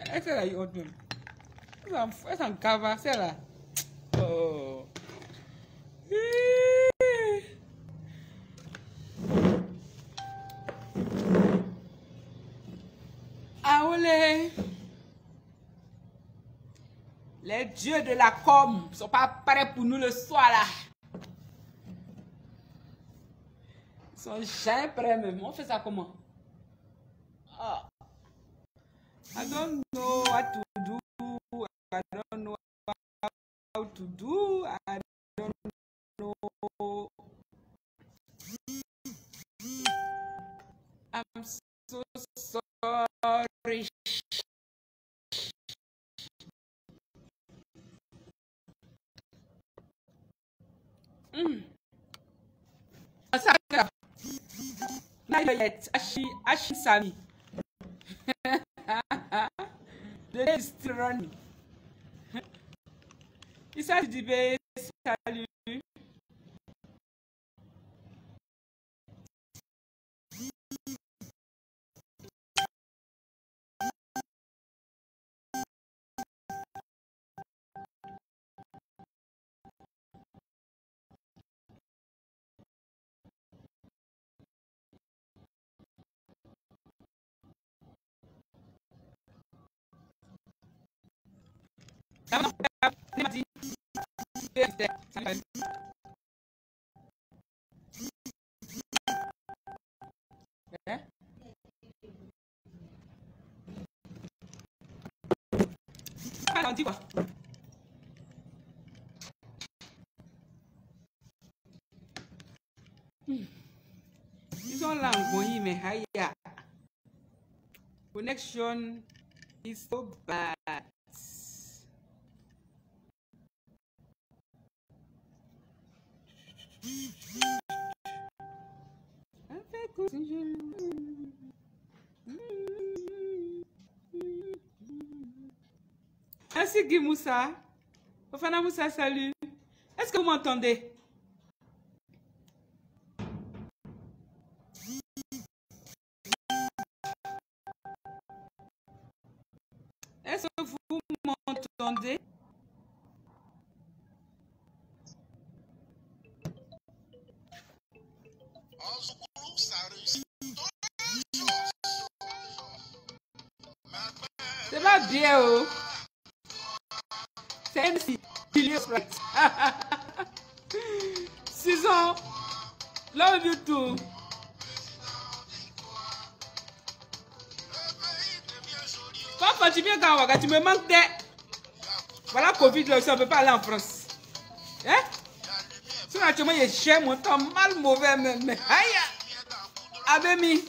Essa aí, outro. Essa cava, sei lá. Oh. Ah, olé. Les dieux de la com sont pas prêts pour nous le soir là. Ils sont jamais prêts même. On fait ça comment? Oh. I don't know what to do. I don't know how to do. I don't know. I'm so sorry. Now yet, Ashi Sami. The day is still running. Isa Dibe, salut. Ils sont là en Goyi, mais haya. Connection is so bad. Merci Guy Moussa. Ofana Moussa, salut. Est-ce que vous m'entendez? Est-ce que vous m'entendez? C'est pas bien, oh. C'est MC. 6 ans. Love you too. Papa, tu viens quand Ouaga, tu me manques des. Voilà, Covid, là aussi, on ne peut pas aller en France. Hein? Si naturellement, il est cher, mon temps mal mauvais, mais aïe! Abemi.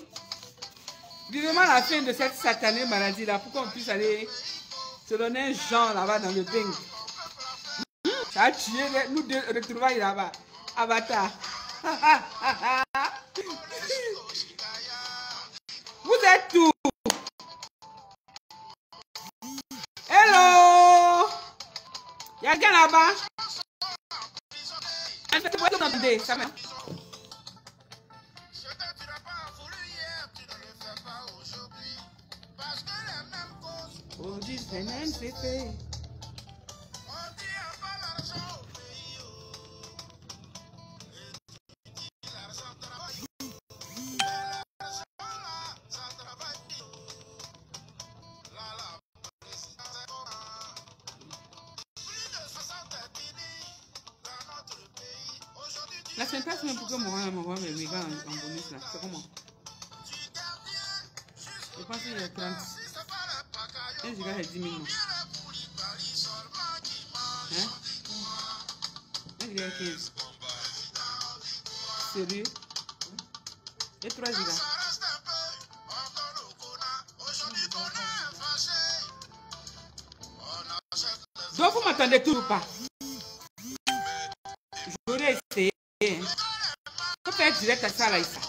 Vivement la fin de cette satanée maladie là, pour qu'on puisse aller se donner un genre là-bas dans le bain. Ça a tué nous deux retrouvailles là-bas. Avatar. Vous êtes où? Hello! Y'a quelqu'un là-bas? Ça va. Oh, this finance c'est fait. La semaine passée, même pourquoi m'envoie mes mégas en bonus là? C'est comment? Je pense qu'il y a 30. Un giga c'est 10 000 non? Hein? Un giga 15. Sérieux? Et 3 gigas? Donc vous m'entendez toujours pas? J'aurais essayé. Faut faire direct à ça là, ça.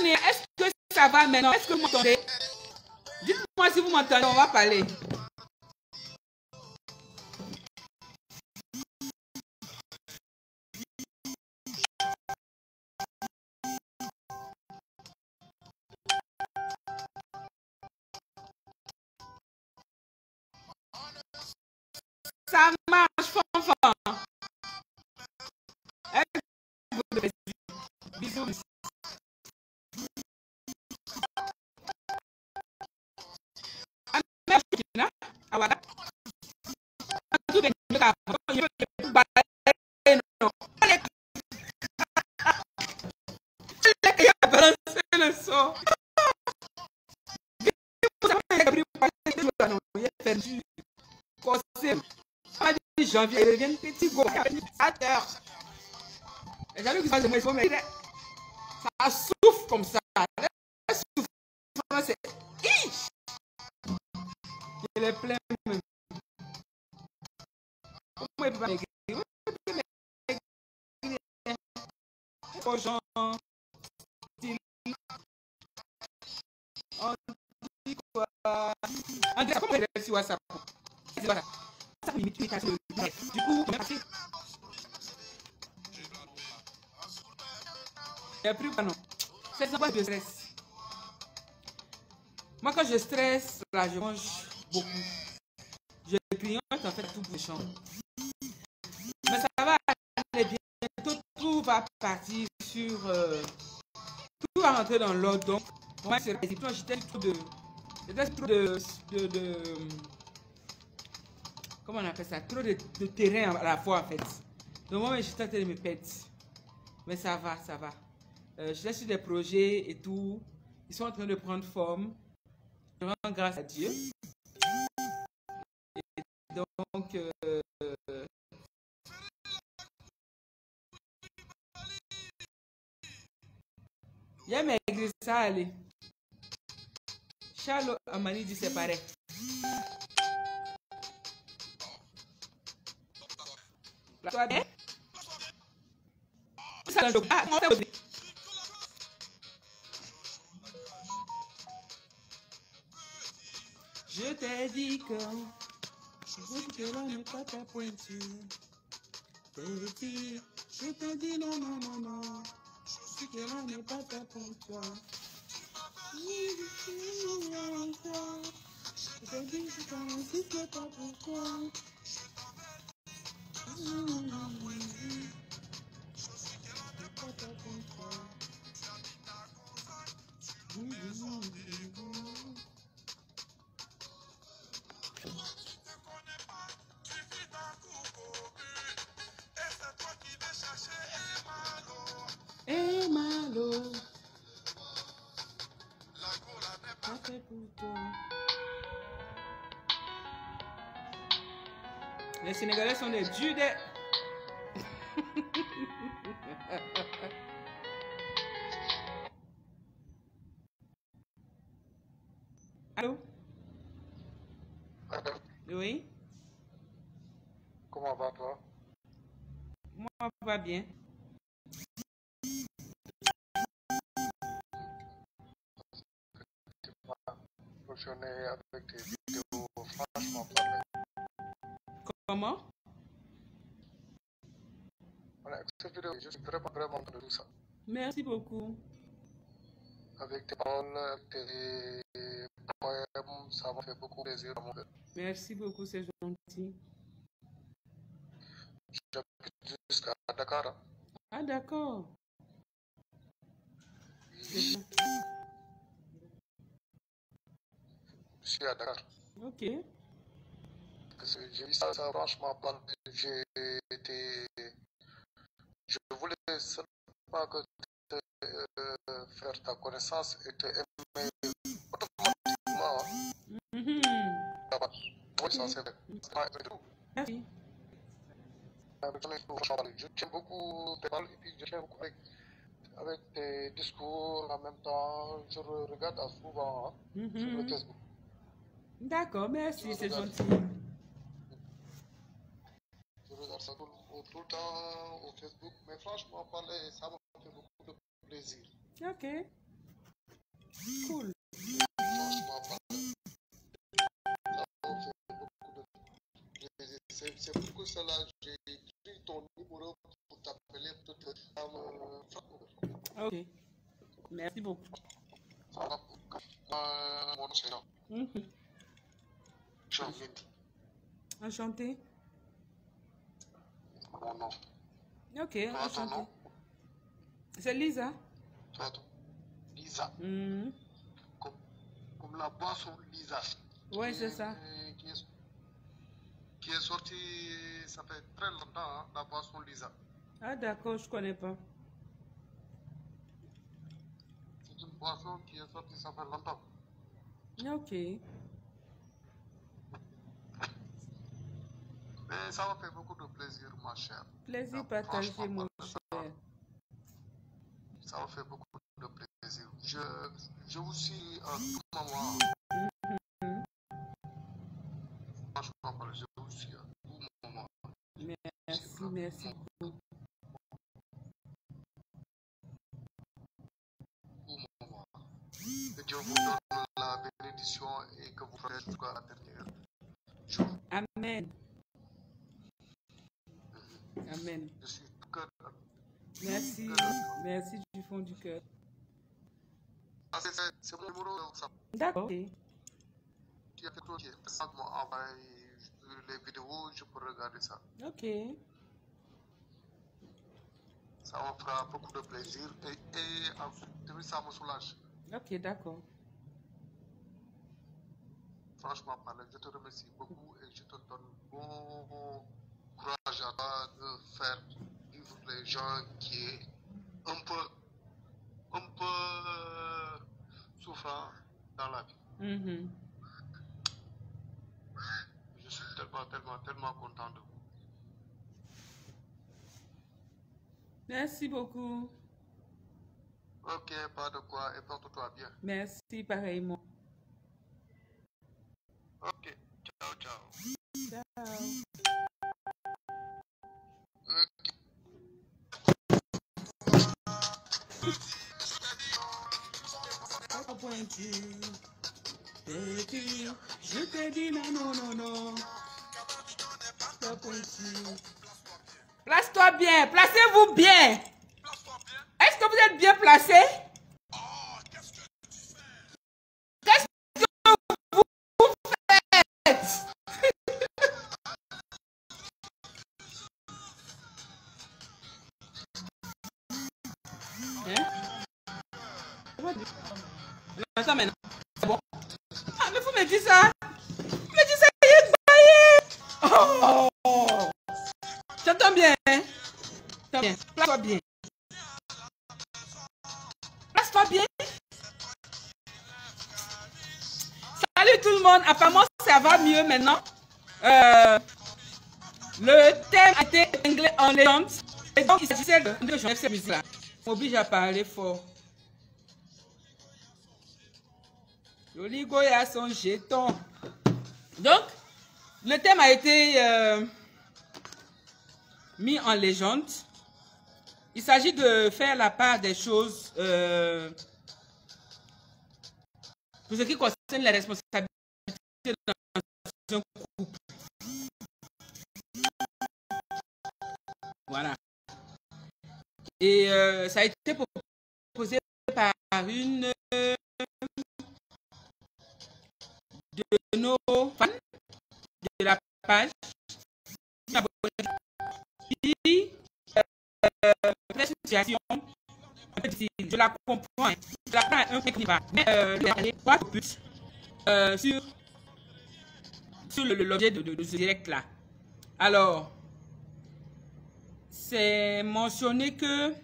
Est-ce que ça va maintenant? Est-ce que vous m'entendez? Dites-moi si vous m'entendez, on va parler. Ça marche, fanfan. Bisous, bisous. Awada. Tu ben ka yo ba no. Le que ya balancer le son. Vous avez abri passer de là non, il est perdu. Conseil. Pas dit janvier, il revient petit go à terre. Et j'allais que ça me faut mais ça souffle comme ça. Ça souffle c'est il est plein même. Comment il peut maigrir? Aux gens, on dit quoi? On dit comment il est sur WhatsApp? Ça limite l'imitation. Du coup, il est passé. Il a pris quoi non? C'est pas de stress. Moi, quand je stresse, là, je mange beaucoup. Je grignote en fait tout bouchon. Mais ça va aller bientôt, tout va partir sur... tout va rentrer dans l'ordre. Donc, moi, c'est j'étais trop de... comment on appelle ça? Trop de terrain à la fois, en fait. Donc, moi, j'étais en train de me perdre. Mais ça va, ça va. Je suis sur des projets et tout. Ils sont en train de prendre forme. Je rends grâce à Dieu. Et donc, il y a maigri ça, allez. Charles Amani dit c'est pareil. Toi, bien? Je t'ai dit que là n'est pas ta pointure. Je t'ai dit non, non, non, non. Que là n'est pas ta pointure. Je t'ai dit que c'est pas pour toi. Et malo, ça fait pour toi. Les Sénégalais sont des durs des... Allô? Oui? Comment va toi? Moi, va bien. Fonctionner avec tes vidéos, franchement parler. Comment? Avec cette vidéo, je suis vraiment de tout ça. Merci beaucoup. Avec tes paroles, tes poèmes, ça m'a fait beaucoup plaisir dans mon cœur. Merci beaucoup, c'est gentil. J'habite jusqu'à Dakar. Hein. Ah, d'accord. Je suis à Dakar. Ok. J'ai vu ça, franchement parler. Je voulais seulement que faire ta connaissance et te aimer automatiquement. Oui, ça c'est vrai. Merci. Je tiens beaucoup tes paroles et puis je tiens beaucoup avec tes discours en même temps. Je regarde souvent sur le Facebook. D'accord, merci, c'est gentil. Je regarde ça tout le temps au Facebook, mais franchement, parler, ça m'a fait beaucoup de plaisir. Ok. Cool. Franchement, parler, ça m'a fait beaucoup de plaisir. C'est pour cela que j'ai écrit ton numéro pour t'appeler, pour te faire. Ok. Merci beaucoup. Ça va pour mon cher. Jean-Vin. Enchanté. mon nom. Ok, Tu as ton enchanté. nom? C'est Lisa. Tu as ton Lisa. Mhm. Comme la boisson Lisa. Ouais, c'est ça. Qui est sortie, ça fait très longtemps, hein, la boisson Lisa. Ah d'accord, je connais pas. C'est une boisson qui est sortie, ça fait longtemps. Ok. Mais ça m'a fait beaucoup de plaisir, ma chère. Plaisir Ah, partagé, franchement, mon ça cher. m'a fait beaucoup de plaisir. Je vous suis à tout moment. Mhm. Franchement, je vous suis à tout moment. Merci, merci beaucoup. Tout moment. Que Dieu vous donne la bénédiction et que vous ferez jusqu'à la dernière jour. Amen. Amen. Je suis tout cœur. Merci. Merci du fond du cœur. C'est mon numéro de WhatsApp. D'accord. Ok. Tu as fait toi qui m'a envoyé les vidéos, je peux regarder ça. Ok. Ça me fera beaucoup de plaisir et ensuite, ça me soulage. Ok, d'accord. Franchement, parler, je te remercie beaucoup et je te donne bon courage à toi de faire vivre les gens qui est un peu souffrant dans la vie. Mhm. Je suis tellement content de vous. Merci beaucoup. Ok, pas de quoi et porte-toi bien. Merci pareillement. Ok, ciao, ciao. Ciao. Ok. Pointu. Je te dis non, non, non, non. Pas pointu. Place-toi bien, placez-vous bien. Est-ce que vous êtes bien placé? Qu'est-ce que vous faites? Attends maintenant. C'est bon? Ah, mais vous me dites ça. Vous me dites ça, il est baillé. Oh! J'entends bien, hein? J'entends bien. Place-toi bien. Place-toi bien. Salut tout le monde. Apparemment, ça va mieux maintenant. Le thème a été épinglé en légende. Et donc, il s'agissait de changer cette musique-là. On m'oblige à parler fort. L'oligo a son jeton. Donc, le thème a été mis en légende. Il s'agit de faire la part des choses pour ce qui concerne les responsabilités dans un couple. Voilà. Et ça a été proposé par une de nos fans de la page. Qui fait une situation un peu difficile. Je la comprends. Hein. Je la prends un peu qui va. Mais les trois buts sur l'objet de ce direct-là. Alors, c'est mentionné que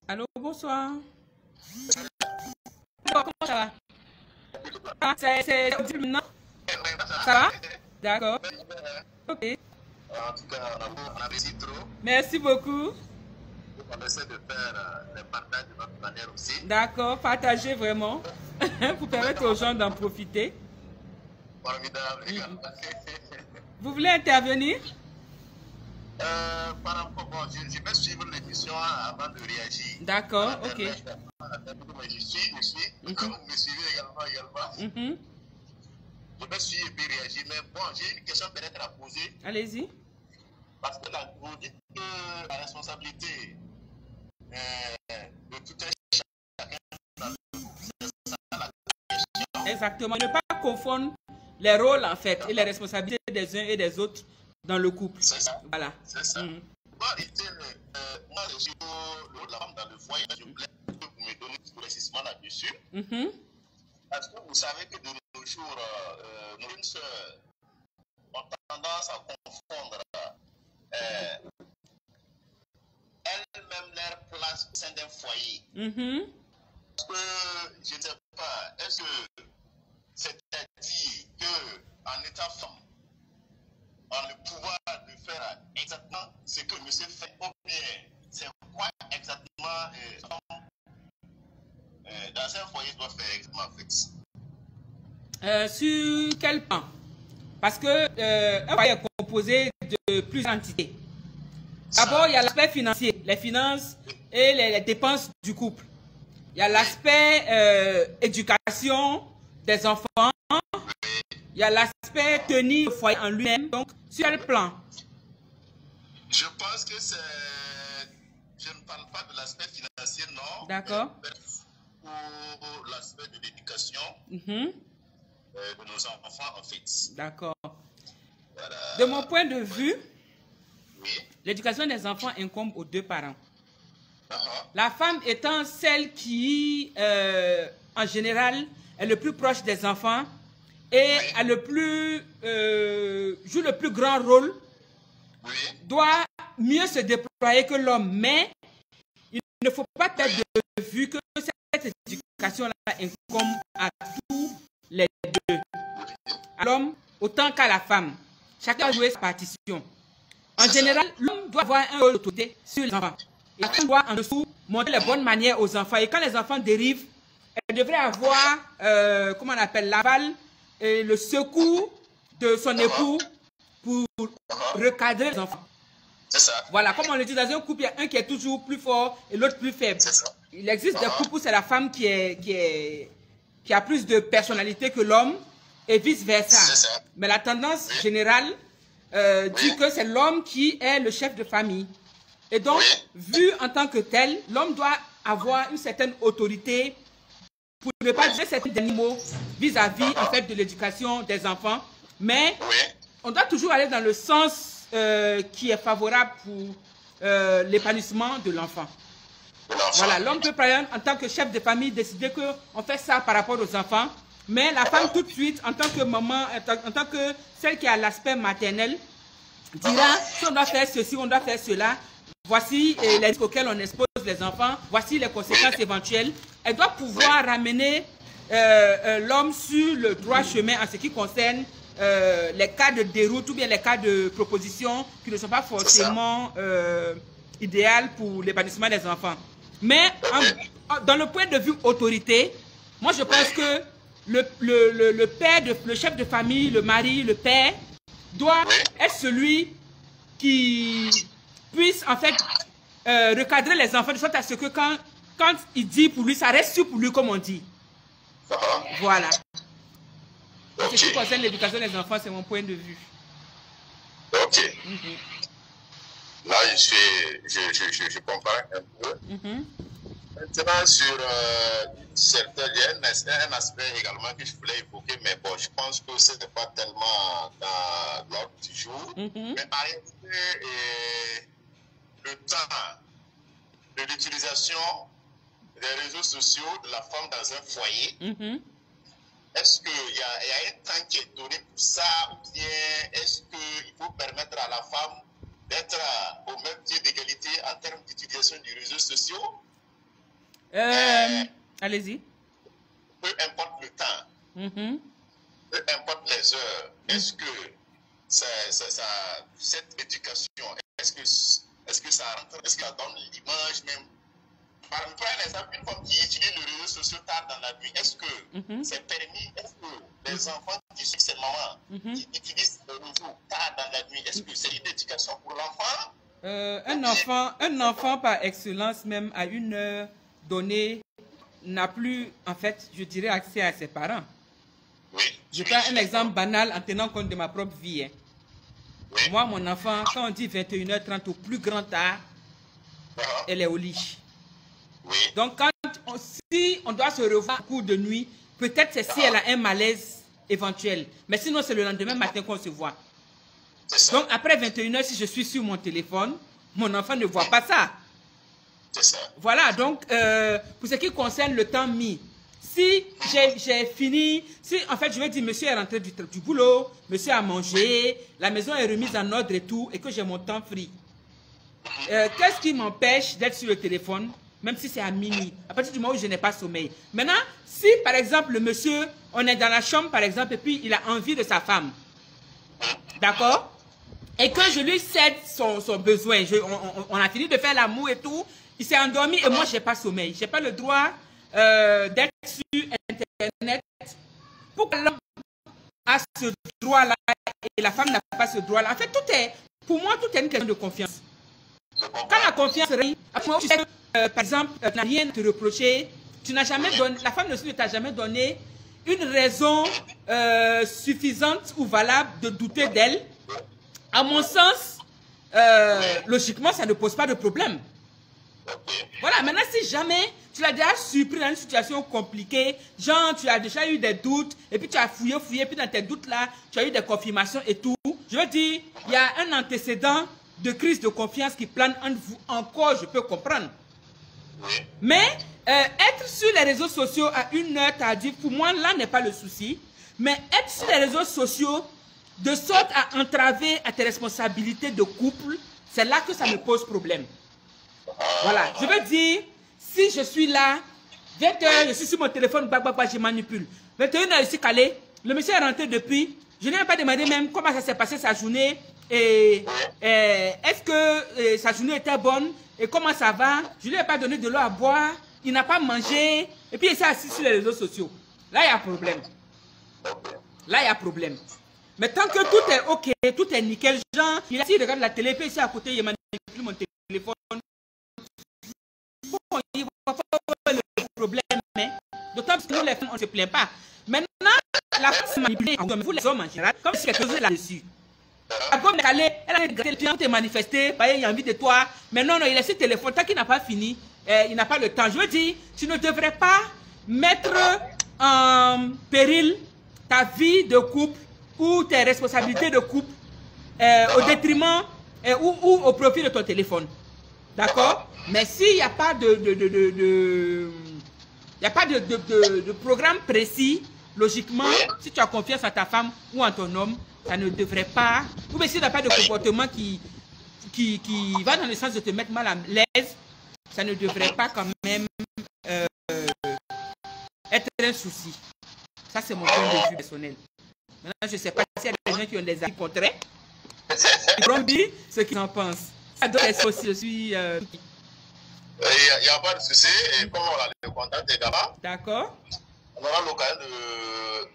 allô, bonsoir. Comment ça va? Ah, c'est audible maintenant? Ça va? D'accord. Ok. En tout cas, on apprécie trop. Merci beaucoup. On essaie de faire les partages de notre manière aussi. D'accord, partagez vraiment. Pour permettre aux gens d'en profiter. Formidable, Vous voulez intervenir? Par rapport, bon, je vais suivre l'émission avant de réagir. D'accord, ok. Je suis. Vous me suivez également. je vais suivre et puis réagir. Mais bon, j'ai une question peut-être à poser. Allez-y. Parce que là, vous dites que la responsabilité de tout un chacun dans le groupe, c'est ça la question. Exactement. Ne pas confondre les rôles en fait et les responsabilités des uns et des autres dans le couple. C'est ça. Voilà. C'est ça. Moi, je suis le rôle de la femme dans le foyer. Je voulais que vous me donniez un précisément là-dessus. Parce que vous savez que de nos jours, nos jeunes sœurs ont tendance à confondre elles-mêmes leur place au sein d'un foyer. Parce que, je ne sais pas, est-ce que c'est-à-dire qu'en étant femme, on a le pouvoir de faire exactement ce que monsieur fait, ou bien c'est quoi exactement dans un foyer doit faire exactement fait? Sur quel plan? Parce que un foyer est composé de plusieurs entités. D'abord, il y a l'aspect financier, les finances et les dépenses du couple. Il y a l'aspect éducation des enfants. Il y a l'aspect tenir le foyer en lui-même. Donc, sur quel plan? Je pense que c'est... Je ne parle pas de l'aspect financier, non. D'accord. Pour l'aspect de l'éducation de nos enfants, en fait. D'accord. Voilà. De mon point de vue, oui, l'éducation des enfants incombe aux deux parents. La femme étant celle qui, en général, est le plus proche des enfants et a le plus, joue le plus grand rôle, doit mieux se déployer que l'homme. Mais il ne faut pas perdre de vue que cette éducation-là incombe à tous les deux. À l'homme autant qu'à la femme. Chacun doit jouer sa partition. En général, l'homme doit avoir un rôle d'autorité sur les enfants. Et la femme doit en dessous montrer les bonnes manières aux enfants. Et quand les enfants dérivent, elle devrait avoir, comment on appelle, l'aval et le secours de son époux pour recadrer les enfants. C'est ça. Voilà, comme on le dit, dans un couple, il y a un qui est toujours plus fort et l'autre plus faible. C'est ça. Il existe des couples où c'est la femme qui a plus de personnalité que l'homme et vice-versa. C'est ça. Mais la tendance générale dit que c'est l'homme qui est le chef de famille. Et donc, vu en tant que tel, l'homme doit avoir une certaine autorité pour ne pas dire certains animaux vis-à-vis en fait de l'éducation des enfants. Mais on doit toujours aller dans le sens qui est favorable pour l'épanouissement de l'enfant. Voilà, l'homme peut par exemple en tant que chef de famille décider qu'on fait ça par rapport aux enfants, mais la femme tout de suite en tant que maman, en tant que celle qui a l'aspect maternel, dira si on doit faire ceci, on doit faire cela, voici les risques auxquels on expose les enfants, voici les conséquences éventuelles. Elle doit pouvoir ramener l'homme sur le droit chemin en ce qui concerne les cas de déroute ou bien les cas de proposition qui ne sont pas forcément idéales pour l'épanouissement des enfants. Mais dans le point de vue autorité, moi je pense que le père, le chef de famille, le mari, le père, doit être celui qui puisse en fait recadrer les enfants de sorte à ce que quand il dit pour lui, ça reste sûr pour lui comme on dit. Voilà. Ce qui concerne l'éducation des enfants, c'est mon point de vue. Ok. Là, je comprends un peu. Maintenant, sur un aspect également que je voulais évoquer, mais bon, je pense que ce n'est pas tellement dans l'ordre du jour. Mais en réalité, le temps de l'utilisation des réseaux sociaux de la femme dans un foyer, est-ce qu'il y a un temps qui est donné pour ça, ou bien est-ce qu'il faut permettre à la femme d'être au même pied d'égalité en termes d'utilisation des réseaux sociaux? Allez-y. Peu importe le temps, peu importe les heures, est-ce que cette éducation, est-ce que ça rentre, est-ce que ça donne l'image même? Par exemple, une femme qui utilise les réseaux sociaux tard dans la nuit, est-ce que c'est permis? Est-ce que les enfants qui suivent ces mamans, qui utilisent les réseaux tard dans la nuit, est-ce que c'est une éducation pour l'enfant? Un enfant par excellence, même à une heure donnée, n'a plus, en fait, je dirais, accès à ses parents. Oui. Je prends un exemple banal en tenant compte de ma propre vie. Hein. Oui. Moi, mon enfant, quand on dit 21h30 au plus grand tard, elle est au lit. Oui. Donc, si on doit se revoir au cours de nuit, peut-être c'est si elle a un malaise éventuel. Mais sinon, c'est le lendemain matin qu'on se voit. Donc, après 21h, si je suis sur mon téléphone, mon enfant ne voit pas ça. C'est ça. Voilà, donc, pour ce qui concerne le temps mis, si j'ai fini, si en fait je vais dire monsieur est rentré du boulot, monsieur a mangé, la maison est remise en ordre et tout, et que j'ai mon temps free, qu'est-ce qui m'empêche d'être sur le téléphone, même si c'est à minuit, à partir du moment où je n'ai pas sommeil. Maintenant, si par exemple le monsieur, on est dans la chambre par exemple, et puis il a envie de sa femme, d'accord, et que je lui cède son besoin, on a fini de faire l'amour et tout, il s'est endormi et moi je n'ai pas sommeil, je n'ai pas le droit d'être sur Internet. Pourquoi l'homme a ce droit-là et la femme n'a pas ce droit-là? En fait, pour moi, tout est une question de confiance. Quand la confiance règne, tu sais que, par exemple, tu n'as rien à te reprocher, tu n'as jamais donné, la femme ne t'a jamais donné une raison suffisante ou valable de douter d'elle. À mon sens, logiquement, ça ne pose pas de problème. Voilà, maintenant si jamais tu l'as déjà surpris dans une situation compliquée, genre tu as déjà eu des doutes, et puis tu as fouillé, puis dans tes doutes là, tu as eu des confirmations et tout, je veux dire, il y a un antécédent de crise de confiance qui plane entre vous, encore je peux comprendre. Mais être sur les réseaux sociaux à 1h tardive, pour moi là n'est pas le souci, mais être sur les réseaux sociaux de sorte à entraver à tes responsabilités de couple, c'est là que ça me pose problème. Voilà, je veux dire, si je suis là, 20h, je suis sur mon téléphone, je manipule. 21h, je suis calé, le monsieur est rentré depuis, je n'ai pas demandé même comment ça s'est passé sa journée, et est-ce que sa journée était bonne, et comment ça va, je ne lui ai pas donné de l'eau à boire, il n'a pas mangé, et puis il s'est assis sur les réseaux sociaux. Là, il y a problème. Là, il y a problème. Mais tant que tout est ok, tout est nickel, genre, il regarde la télé, puis ici à côté, il manipule mon téléphone. Il voit pas le problème, mais d'autant que nous les femmes on ne se plaint pas. Maintenant, la femme s'est manipulée, vous les hommes en général, comme si quelque chose est là-dessus. La gomme est calée, elle a gratté le client, t'es manifesté, il a envie de toi, mais non, il a ce téléphone, tant qu'il n'a pas fini, il n'a pas le temps. Je veux dire, tu ne devrais pas mettre en péril ta vie de couple ou tes responsabilités de couple au détriment ou au profit de ton téléphone. D'accord? Mais s'il n'y a pas de programme précis, logiquement, si tu as confiance en ta femme ou en ton homme, ça ne devrait pas, ou bien s'il n'y a pas de comportement qui va dans le sens de te mettre mal à l'aise, ça ne devrait pas quand même être un souci. Ça, c'est mon point de vue personnel. Maintenant, je ne sais pas s'il y a des gens qui ont des avis contraires. Ils vont dire ce qu'ils en pensent. Ça doit être aussi, je suis... Il n'y a pas de souci. Et comme on a le contact des gars, d'accord. On aura l'occasion de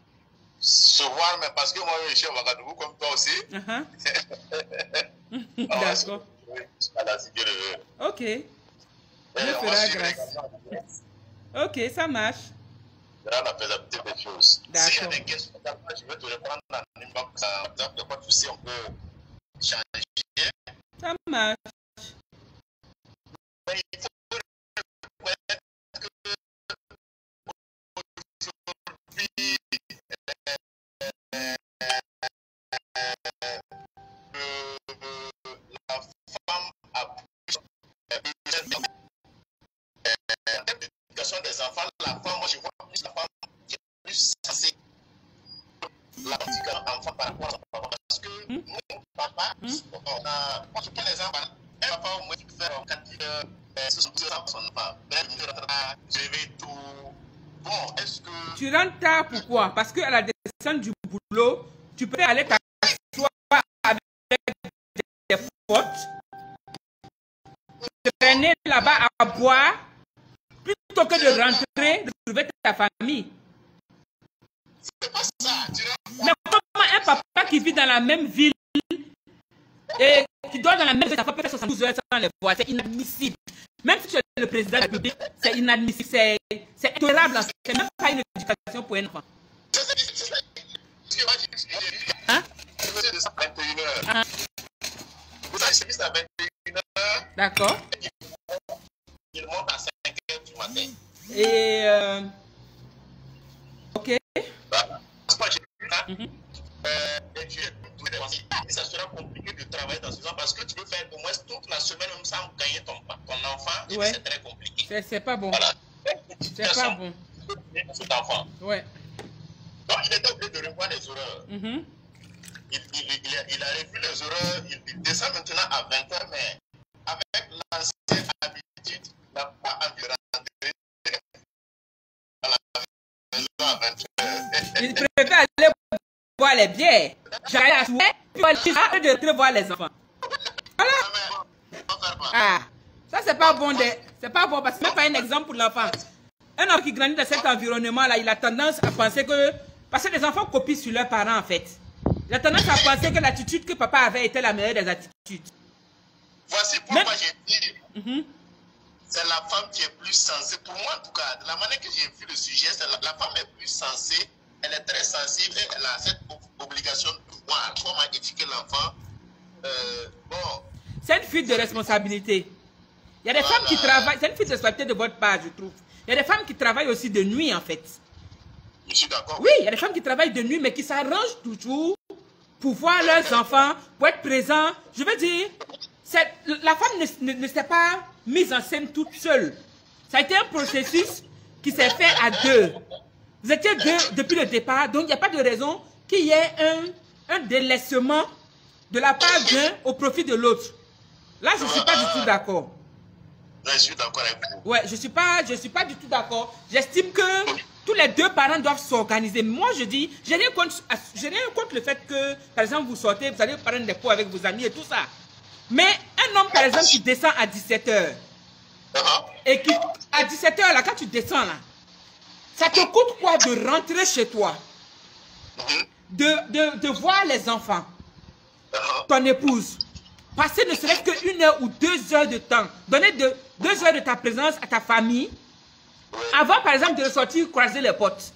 se voir, mais parce que moi, je suis à Ouagadougou, comme toi aussi. D'accord. Ok. Je ferai grâce. Ok, ça marche. Là, la faisabilité des choses. D'accord. S'il y a des questions, je vais te répondre en inbox. Il n'y a pas de souci, on peut changer. Ça marche. Mais il faut reconnaître que aujourd'hui, la femme a plus en termes d'éducation des enfants, la femme, moi je vois plus la femme qui est plus censée la enfant par rapport à son papa. Parce que nous, papa, on a, moi je prends l'exemple, un papa au moins qui fait quand il se soucie à son enfant, je vais tout. Bon, est-ce que. Tu rentres tard, pourquoi? Parce qu'à la descente du boulot, tu peux aller t'asseoir avec des potes, te traîner là-bas à boire, plutôt que de rentrer, de trouver ta famille. C'est pas ça, tu vois. Mais comment un papa qui vit dans la même ville et qui doit dans la même ville, ça peut faire 72 heures sans les voir, c'est inadmissible. Même si tu es le président de la République, c'est inadmissible, c'est intolérable, c'est même pas une éducation pour un enfant. Parce que moi, j'ai dit, Hein? je faisais de ça à 21h. Vous avez service à 21h. D'accord. Il monte à 5h du matin. Et ok. Voilà. Parce que moi, j'ai vu là. Et tu es tout dépensé. Et ça sera compliqué de travailler dans ce sens parce que tu peux faire au moins toute la semaine même sans gagner ton enfant. Et Ouais. c'est très compliqué. C'est pas bon. Voilà. C'est pas bon. Cet enfant. Ouais. Donc, il était obligé de revoir les horaires. Il a revu les horaires. Il descend maintenant à 20h, mais avec l'ancienne habitude, il n'a pas envie de rentrer à la maison à 20h. Il préfère aller boire les bières. J'allais à souhait, puis aller de rentrer voir les enfants. Voilà. Ah, ça c'est pas bon. C'est pas bon parce que même pas un exemple pour l'enfant. Un enfant qui grandit dans cet environnement-là, il a tendance à penser que... Parce que les enfants copient sur leurs parents en fait. Il a tendance à penser que l'attitude que papa avait était la meilleure des attitudes. Voici pourquoi j'ai dit... C'est la femme qui est plus sensée. Pour moi, en tout cas, de la manière que j'ai vu le sujet, c'est la femme est plus sensée. Elle est très sensible et elle a cette obligation de voir comment éduquer l'enfant. Bon. C'est une fuite de responsabilité. Il y a des femmes qui travaillent. C'est une fuite de responsabilité de votre part, je trouve. Il y a des femmes qui travaillent aussi de nuit, en fait. Je suis d'accord. Oui, il y a des femmes qui travaillent de nuit, mais qui s'arrangent toujours pour voir leurs enfants, pour être présents. Je veux dire, la femme ne s'est pas mise en scène toute seule. Ça a été un processus qui s'est fait à deux. Vous étiez deux depuis le départ, donc il n'y a pas de raison qu'il y ait un délaissement de la part d'un au profit de l'autre. Là, je ne suis pas du tout d'accord. Je suis d'accord avec vous. Ouais, je suis pas du tout d'accord. J'estime que tous les deux parents doivent s'organiser. Moi, je dis, j'ai rien contre le fait que, par exemple, vous sortez, vous allez prendre des pots avec vos amis et tout ça. Mais un homme, par exemple, qui descend à 17h, et qui, à 17h, là, quand tu descends, là, ça te coûte quoi de rentrer chez toi, de voir les enfants, ton épouse, passer ne serait-ce qu'une heure ou 2 heures de temps, donner 2 heures de ta présence à ta famille, avant, par exemple, de ressortir, croiser les potes.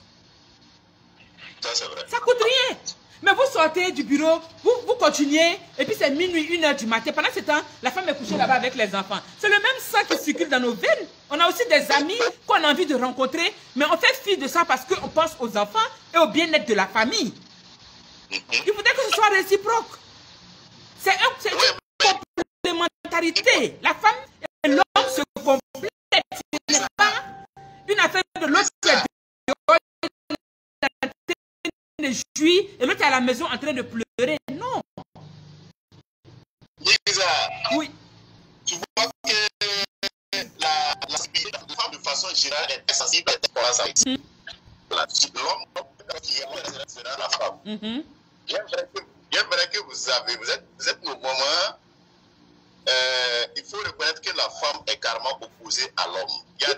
Ça, c'est vrai. Ça coûte rien. Mais vous sortez du bureau, vous continuez, et puis c'est minuit, 1 heure du matin. Pendant ce temps, la femme est couchée là-bas avec les enfants. C'est le même sang qui circule dans nos veines. On a aussi des amis qu'on a envie de rencontrer, mais on fait fi de ça parce qu'on pense aux enfants et au bien-être de la famille. Il faudrait que ce soit réciproque. C'est une complémentarité. La femme et l'homme se complètent. Ce n'est pas une affaire de l'autre qui est dehors, de jouir, et l'autre est à la maison en train de pleurer. Non. Lisa, oui. Tu vois que la sensibilité de la femme de façon générale est très sensible à ça. L'homme qui est la femme. Bien vrai que vous êtes nos moments. Il faut reconnaître que la femme est carrément opposée à l'homme. Il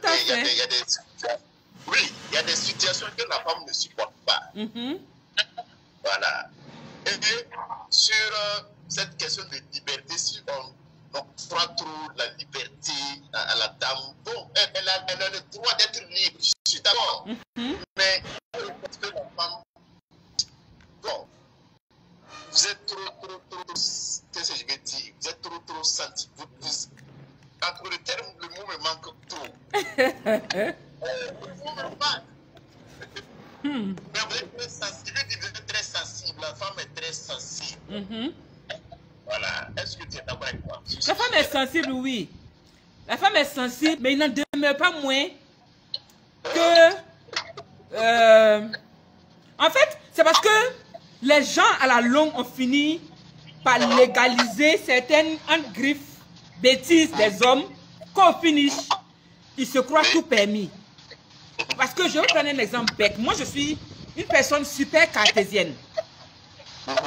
y a des situations que la femme ne supporte pas. Voilà. Et sur cette question de liberté, si on croit trop la liberté à la dame, bon, elle a le droit d'être libre, je suis d'accord. Mais parce que la femme, bon, vous êtes trop, qu'est-ce que je vais dire, vous êtes trop sensible. Entre le terme, le mot me manque trop. Le mot me manque. Mais vous êtes très sensible, vous êtes très sensible, la femme est très sensible. Voilà, est-ce que tu es d'accord avec moi? La femme est sensible, oui. La femme est sensible, mais il n'en demeure pas moins que... en fait, c'est parce que les gens à la longue ont fini par légaliser certaines griffes, bêtises des hommes, qu'au finish, ils se croient tout permis. Parce que je vais prendre un exemple bête. Moi, je suis une personne super cartésienne.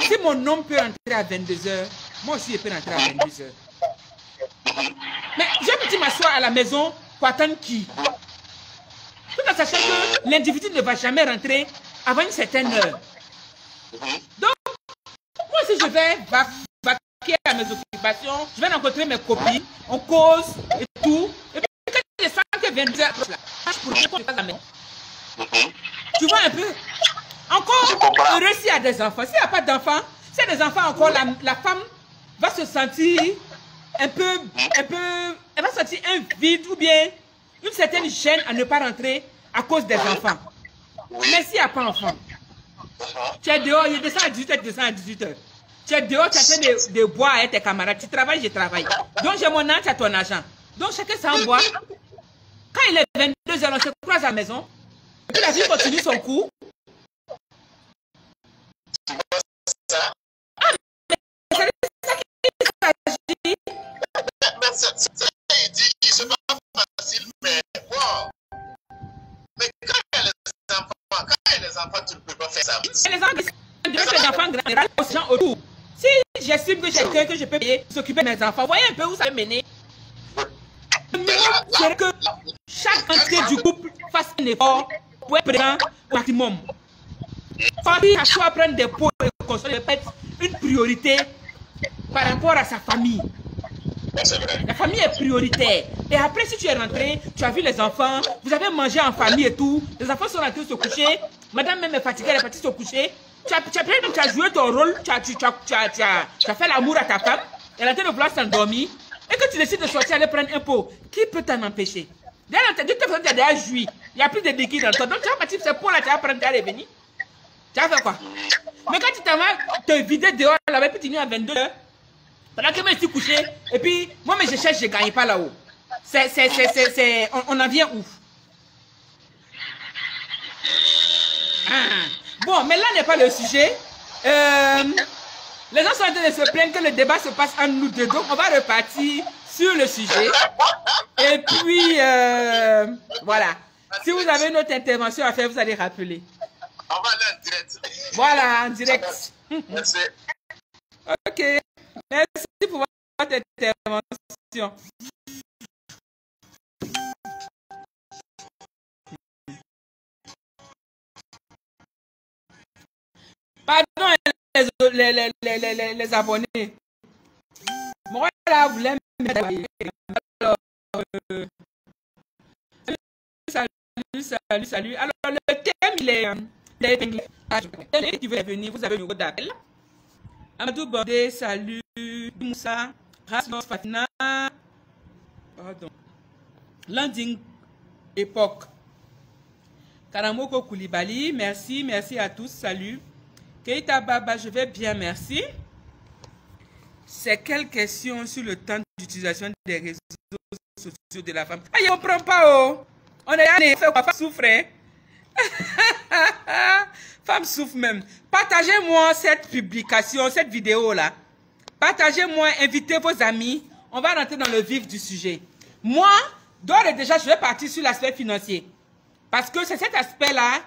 Si mon homme peut rentrer à 22h, moi aussi, je peux rentrer à 22h. Mais je me dis m'asseoir à la maison pour attendre qui? Tout en sachant que l'individu ne va jamais rentrer avant une certaine heure. Donc, moi, si je vais vaquer à mes occupations, je vais rencontrer mes copines, on cause et tout. Et puis, quand je sens que 22h, là, je pourrais pas la maison. Tu vois un peu? Encore heureux s'il y a des enfants. S'il n'y a pas d'enfants, s'il y a des enfants encore, la femme va se sentir un peu, elle va sentir un vide ou bien une certaine gêne à ne pas rentrer à cause des enfants. Mais s'il n'y a pas d'enfants, tu es dehors, il descend à 18h, tu descends à 18h. Tu es dehors, tu es en train de boire avec tes camarades. Tu travailles, je travaille. Donc j'ai mon argent, tu as ton argent. Donc chacun s'en boit. Quand il est 22h, on se croise à la maison. Et puis la vie continue son cours. Ah, mais c'est ça qu'il s'agit. Mais c'est pas facile, mais bon. Mais quand il y a les enfants, tu ne peux pas faire ça. Les enfants grands, aux gens autour. Si j'estime que j'ai quelqu'un que je peux payer, s'occuper de mes enfants, voyez un peu où ça peut mener. Le minimum, c'est que chaque entrée du couple fasse un effort pour être présent au maximum. Quand il a choix prendre des pots et construire une priorité par rapport à sa famille. La famille est prioritaire. Et après, si tu es rentré, tu as vu les enfants, vous avez mangé en famille et tout, les enfants sont rentrés se coucher, madame même est fatiguée, elle est partie se coucher. Tu as joué ton rôle, tu as fait l'amour à ta femme, elle est en train de vouloir s'endormir, et que tu décides de sortir, aller prendre un pot. Qui peut t'en empêcher? D'ailleurs, tu as déjà joui, il n'y a plus de liquide dans toi. Donc tu vas partir ce pot-là, tu vas prendre, tu vas revenir. Tu vas faire quoi? Mais quand tu t'en vas te vider dehors, là-bas, puis tu viens à 22h, pendant que moi je suis couché, et puis moi mais je cherche, je ne gagne pas là-haut. On en vient où? Bon, mais là n'est pas le sujet. Les gens sont en train de se plaindre que le débat se passe entre nous deux. Donc on va repartir sur le sujet. Et puis, voilà. Si vous avez une autre intervention à faire, vous allez rappeler. On va aller en direct. Voilà, en direct. Merci. Ok. Merci pour votre intervention. Pardon les abonnés. Moi là, vous voulez mettre. Alors, salut. Alors, le thème, il est épinglé. Si tu veux venir, vous avez un numéro d'appel. Amadou Bordé, salut. Moussa, Rasmus Fatina. Pardon. Landing Époque. Karamoko Koulibaly, merci à tous, salut. Keita Baba, je vais bien, merci. C'est quelle question sur le temps d'utilisation des réseaux sociaux de la femme? Ah, je ne comprends pas, oh. On est allé faire quoi? Femme souffre, hein? Femme souffre même. Partagez-moi cette publication, cette vidéo-là. Partagez-moi, invitez vos amis. On va rentrer dans le vif du sujet. Moi, d'ores et déjà, je vais partir sur l'aspect financier. Parce que c'est cet aspect-là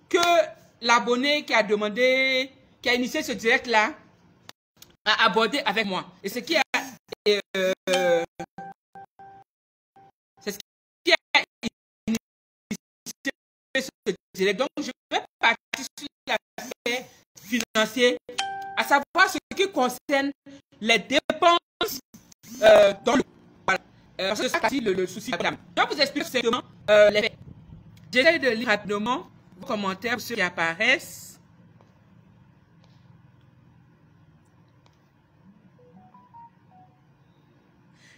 que l'abonné qui a demandé, qui a initié ce direct-là, a abordé avec moi. Et ce qui a... c'est ce qui a initié ce direct. Donc, je vais partir sur l'aspect financier, à savoir ce qui concerne les dépenses dans le... Voilà. Parce que c'est le souci. Je vais vous expliquer simplement les faits. J'essaie de lire rapidement vos commentaires, ceux qui apparaissent.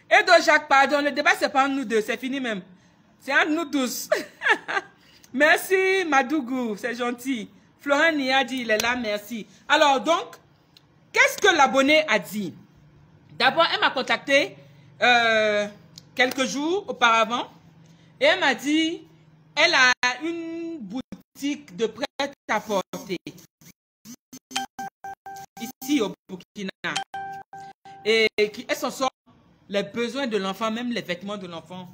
Et donc Jacques, pardon, le débat c'est pas entre nous deux, c'est fini même. C'est entre nous tous. Merci Madougou, c'est gentil. Florent Nia dit il est là, merci. Alors donc, qu'est-ce que l'abonné a dit? D'abord, elle m'a contacté quelques jours auparavant et elle m'a dit elle a une boutique de prêt-à-porter ici au Burkina et qui est son sort les besoins de l'enfant, même les vêtements de l'enfant.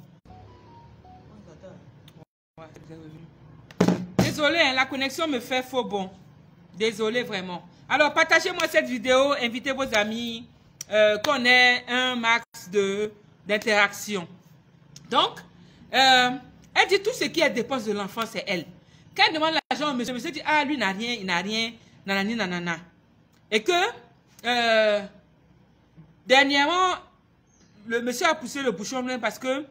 Désolé, hein, la connexion me fait faux bon. Désolé vraiment. Alors partagez-moi cette vidéo, invitez vos amis, qu'on ait un max d'interaction. Donc, elle dit tout ce qui est dépense de l'enfant, c'est elle. Quand elle demande l'argent au monsieur, le monsieur dit, ah, lui n'a rien, il n'a rien, nanani, nanana. Et que, dernièrement, le monsieur a poussé le bouchon plein parce que,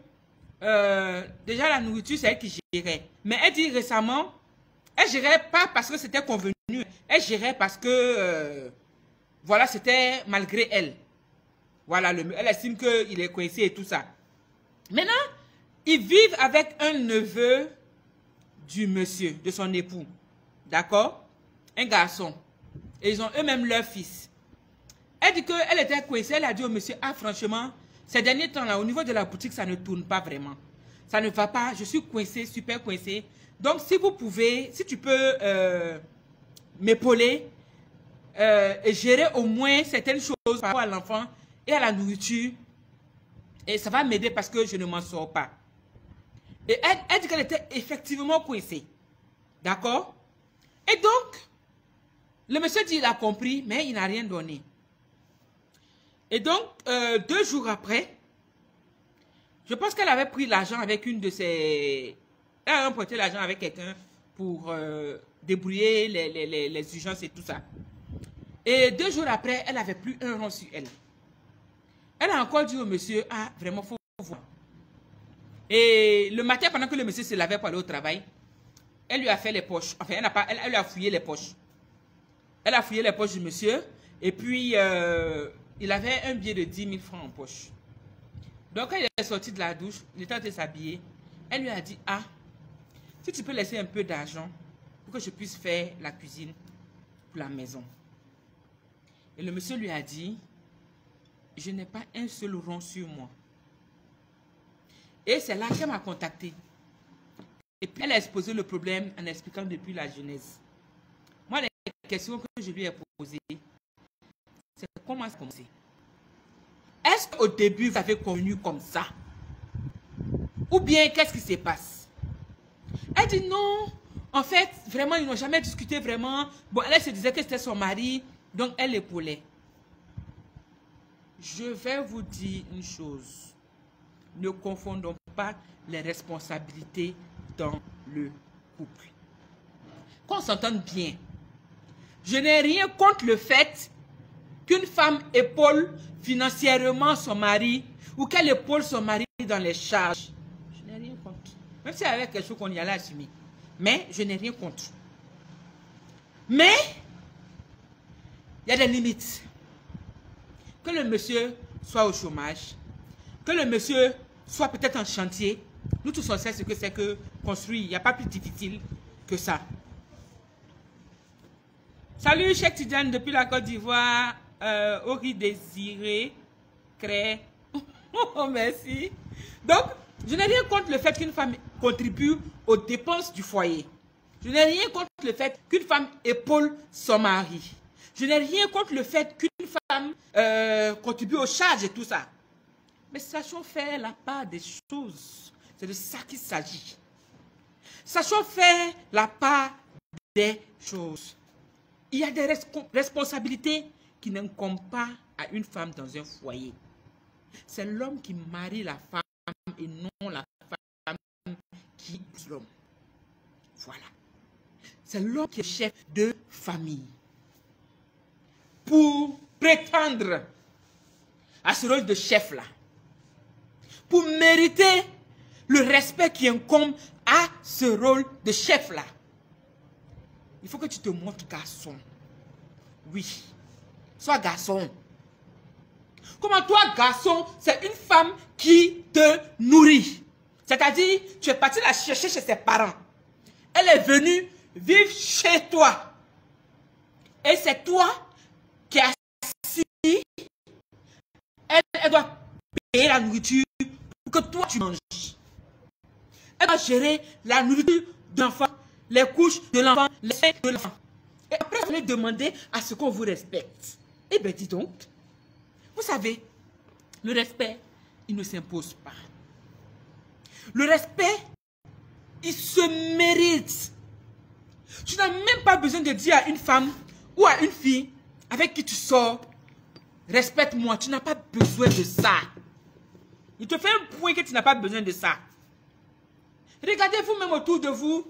déjà la nourriture, c'est elle qui gérait. Mais elle dit récemment, Elle gérait pas parce que c'était convenu. Elle gérait parce que, voilà, c'était malgré elle. Voilà, elle estime qu'il est coincé et tout ça. Maintenant, ils vivent avec un neveu du monsieur, de son époux. D'accord? Un garçon. Et ils ont eux-mêmes leur fils. Elle dit qu'elle était coincée. Elle a dit au monsieur, ah franchement, ces derniers temps-là, au niveau de la boutique, ça ne tourne pas vraiment. Ça ne va pas. Je suis coincée, super coincée. Donc, si vous pouvez, si tu peux m'épauler et gérer au moins certaines choses par rapport à l'enfant et à la nourriture, et ça va m'aider parce que je ne m'en sors pas. Et elle dit qu'elle était effectivement coincée. D'accord? Et donc, le monsieur dit qu'il a compris, mais il n'a rien donné. Et donc, 2 jours après, je pense qu'elle avait pris l'argent avec une de ses... Elle a emprunté l'argent avec quelqu'un pour débrouiller les urgences et tout ça. Et 2 jours après, elle n'avait plus un rond sur elle. Elle a encore dit au monsieur, ah, vraiment, il faut voir. Et le matin, pendant que le monsieur se lavait pour aller au travail, elle lui a fait les poches. Enfin, elle lui a fouillé les poches. Elle a fouillé les poches du monsieur. Et puis, il avait un billet de 10 000 francs en poche. Donc, quand il est sorti de la douche, il était en train de s'habiller. Elle lui a dit, ah, si tu peux laisser un peu d'argent pour que je puisse faire la cuisine pour la maison. Et le monsieur lui a dit, je n'ai pas un seul rond sur moi. Et c'est là qu'elle m'a contacté. Et puis elle a exposé le problème en expliquant depuis la genèse. Moi, les questions que je lui ai posées, c'est comment ça a commencé. Est-ce qu'au début, vous avez convenu comme ça? Ou bien, qu'est-ce qui se passe? Elle dit non. En fait, vraiment, ils n'ont jamais discuté vraiment. Bon, elle se disait que c'était son mari, donc elle l'épaulait. Je vais vous dire une chose. Ne confondons pas les responsabilités dans le couple. Qu'on s'entende bien. Je n'ai rien contre le fait qu'une femme épaule financièrement son mari ou qu'elle épaule son mari dans les charges. Je n'ai rien contre. Même si avec quelque chose qu'on y allait assumer. Mais je n'ai rien contre. Mais il y a des limites. Que le monsieur soit au chômage, que le monsieur soit peut-être en chantier. Nous tous on sait ce que c'est que construire. Il n'y a pas plus difficile que ça. Salut Cheikh Tidiane depuis la Côte d'Ivoire. Ori Désiré Cré. Oh merci. Donc, je n'ai rien contre le fait qu'une femme contribue aux dépenses du foyer. Je n'ai rien contre le fait qu'une femme épaule son mari. Je n'ai rien contre le fait qu'une femme contribue aux charges et tout ça. Mais sachons faire la part des choses. C'est de ça qu'il s'agit. Sachons faire la part des choses. Il y a des responsabilités qui n'incombent pas à une femme dans un foyer. C'est l'homme qui marie la femme et non la femme qui épouse l'homme. Voilà. C'est l'homme qui est chef de famille. Pour prétendre à ce rôle de chef-là, pour mériter le respect qui incombe à ce rôle de chef-là, il faut que tu te montres garçon. Oui, sois garçon. Comment toi, garçon, c'est une femme qui te nourrit. C'est-à-dire, tu es parti la chercher chez ses parents. Elle est venue vivre chez toi. Et c'est toi qui as assis. Elle doit payer la nourriture pour que toi tu manges. Elle doit gérer la nourriture de l'enfant, les couches de l'enfant, les soins de l'enfant. Et après, vous allez demander à ce qu'on vous respecte. Eh bien, dis donc, vous savez, le respect, il ne s'impose pas. Le respect, il se mérite. Tu n'as même pas besoin de dire à une femme ou à une fille avec qui tu sors, respecte-moi. Tu n'as pas besoin de ça. Il te fait un point que tu n'as pas besoin de ça. Regardez vous-même autour de vous.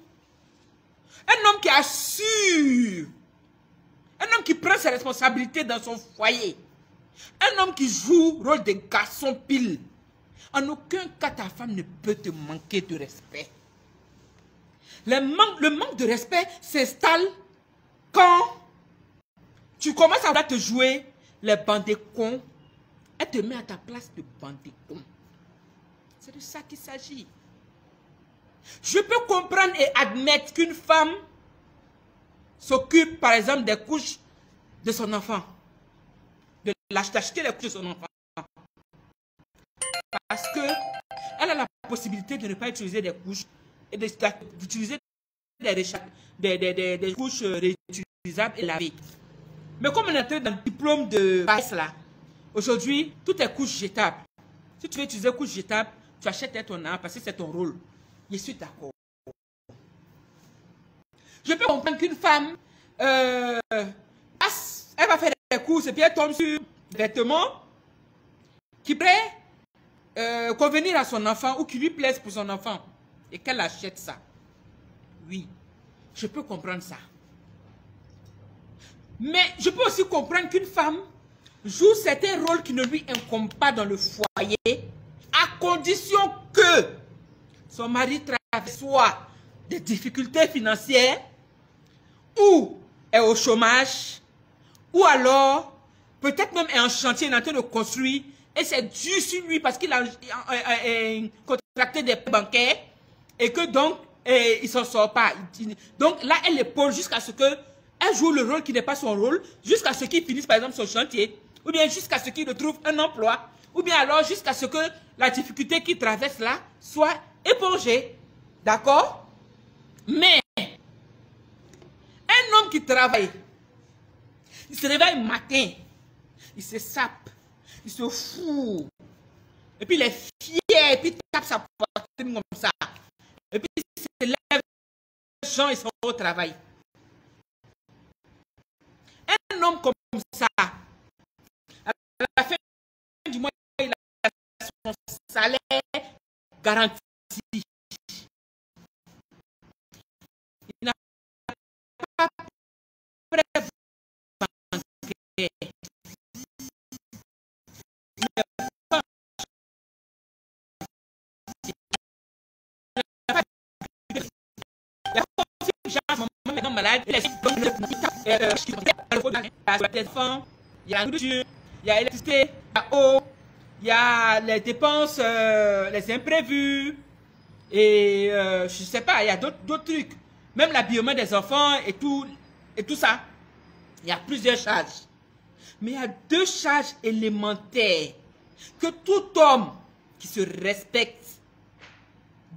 Un homme qui assure. Un homme qui prend ses responsabilités dans son foyer. Un homme qui joue rôle de garçon pile. En aucun cas, ta femme ne peut te manquer de respect. Le manque de respect s'installe quand tu commences à te jouer les bandits cons. Elle te met à ta place de bandit con. C'est de ça qu'il s'agit. Je peux comprendre et admettre qu'une femme s'occupe, par exemple, des couches de son enfant. D'acheter les couches de son enfant. Parce qu'elle a la possibilité de ne pas utiliser des couches et d'utiliser des couches réutilisables et lavées. Mais comme on est entré dans le diplôme de base là, aujourd'hui, tout est couches jetables. Si tu veux utiliser couches jetables, tu achètes ton arme parce que c'est ton rôle. Je suis d'accord. Je peux comprendre qu'une femme, elle va faire des courses et puis elle tombe sur des vêtements qui pourraient convenir à son enfant ou qui lui plaisent pour son enfant et qu'elle achète ça. Oui, je peux comprendre ça. Mais je peux aussi comprendre qu'une femme joue certains rôles qui ne lui incombent pas dans le foyer à condition que son mari traverse soit des difficultés financières ou est au chômage ou alors peut-être même est en chantier, il est en train de construire et c'est dur sur lui parce qu'il a contracté des prêts bancaires et que donc il ne s'en sort pas. Donc là, elle épaule jusqu'à ce que elle joue le rôle qui n'est pas son rôle, jusqu'à ce qu'il finisse par exemple son chantier, ou bien jusqu'à ce qu'il retrouve un emploi, ou bien alors jusqu'à ce que la difficulté qu'il traverse là soit épongée. D'accord? Mais un homme qui travaille, il se réveille le matin, il se sape, il se fout, et puis il est fier, et puis il tape sa poitrine comme ça, et puis il se lève, les gens ils sont au travail. Un homme comme ça, à la fin du mois, il a son salaire garanti. Il n'a pas prêt bancaire. Malade, il y a la nourriture, il y a l'électricité, il y a l'eau, il y a les dépenses, les imprévus, et je ne sais pas, il y a d'autres trucs. Même l'habillement des enfants et tout ça. Il y a plusieurs charges. Mais il y a deux charges élémentaires que tout homme qui se respecte,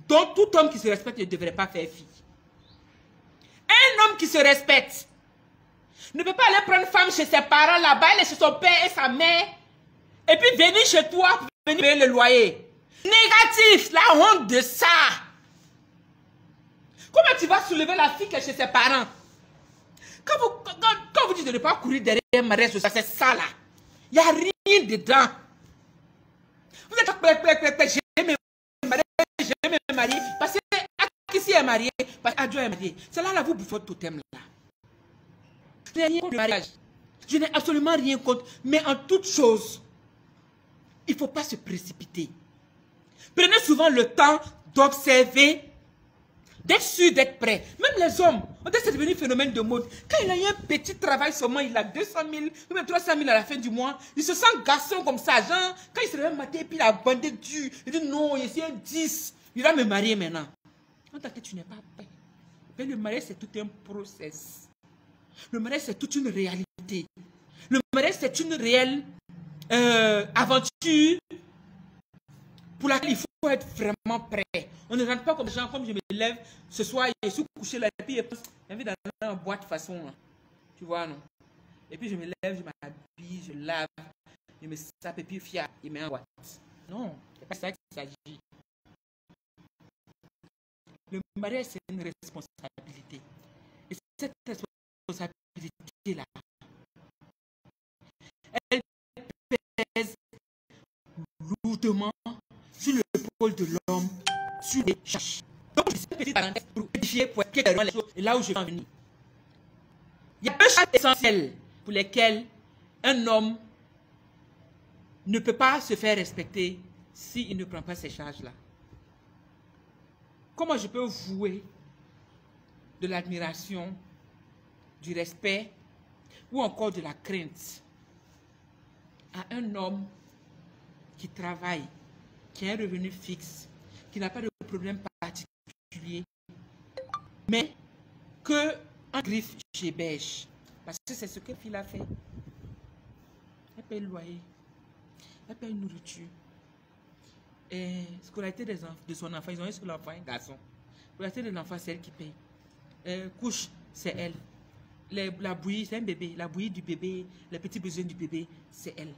dont tout homme qui se respecte ne devrait pas faire fi. Un homme qui se respecte ne peut pas aller prendre femme chez ses parents là-bas, aller chez son père et sa mère, et puis venir chez toi pour venir payer le loyer. Négatif, la honte de ça. Comment tu vas soulever la fille qui est chez ses parents? Quand vous dites de ne pas courir derrière un mariage, c'est ça là. Il n'y a rien dedans. Vous êtes j'ai mes mariés, parce que Ici est marié, parce qu'Adjo est marié. C'est là vous bouffez votre totem là. Je n'ai rien contre le mariage. Je n'ai absolument rien contre. Mais en toute chose, il ne faut pas se précipiter. Prenez souvent le temps d'observer, d'être sûr, d'être prêt. Même les hommes, c'est devenu un phénomène de mode. Quand il a eu un petit travail seulement, il a 200 000, ou même 300 000 à la fin du mois, il se sent garçon comme ça. Genre, quand il se réveille matin, puis il a bandé dur, il dit non, il y a 10, il va me marier maintenant. En tant que tu n'es pas prêt. Mais le mariage, c'est tout un process. Le mariage, c'est toute une réalité. Le mariage, c'est une réelle aventure pour laquelle il faut être vraiment prêt. On ne rentre pas comme des gens, comme je me lève ce soir, je suis couché là, et puis j'ai envie d'aller en boîte de façon. Là. Tu vois, non? Et puis je me lève, je m'habille, je lave, je me sape, et puis fier, il met en boîte. Non, c'est pas ça qu'il s'agit. Le mariage, c'est une responsabilité. Et cette responsabilité-là, elle pèse lourdement sur l'épaule de l'homme, sur les charges. Donc, je suis petite parenthèse pour vérifier, pour éclairer les choses, et là où je vais en venir. Il y a deux charges essentielles pour lesquelles un homme ne peut pas se faire respecter s'il ne prend pas ces charges-là. Comment je peux vouer de l'admiration, du respect ou encore de la crainte à un homme qui travaille, qui a un revenu fixe, qui n'a pas de problème particulier, mais que un griffe chez Beige. Parce que c'est ce que Phil a fait. Elle paye le loyer, elle paye une nourriture. Et scolarité de son enfant, ils ont un seul enfant, un garçon. Scolarité de l'enfant, c'est elle qui paye. Couche, c'est elle. La bouillie, c'est un bébé. La bouillie du bébé, les petits besoins du bébé, c'est elle.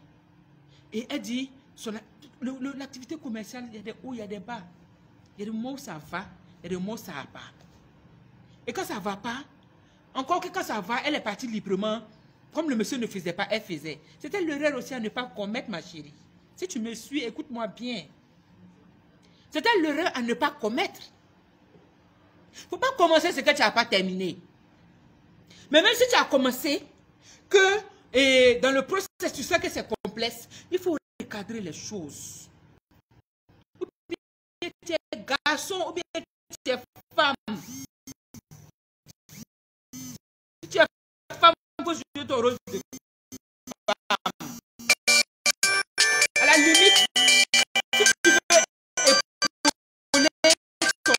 Et elle dit, l'activité commerciale, il y a des hauts, il y a des bas. Il y a des moments où ça va, il y a des moments où ça ne va pas. Et quand ça ne va pas, encore que quand ça va, elle est partie librement. Comme le monsieur ne faisait pas, elle faisait. C'était l'erreur aussi à ne pas commettre, ma chérie. Si tu me suis, écoute-moi bien. C'était l'erreur à ne pas commettre. Il ne faut pas commencer ce que tu n'as pas terminé. Mais même si tu as commencé, que dans le processus, tu sais que c'est complexe, il faut recadrer les choses. Ou bien tu es garçon, ou bien tu es femme. Si tu es femme, il faut jouer ton rôle de femme. À la limite, si tu veux épauler son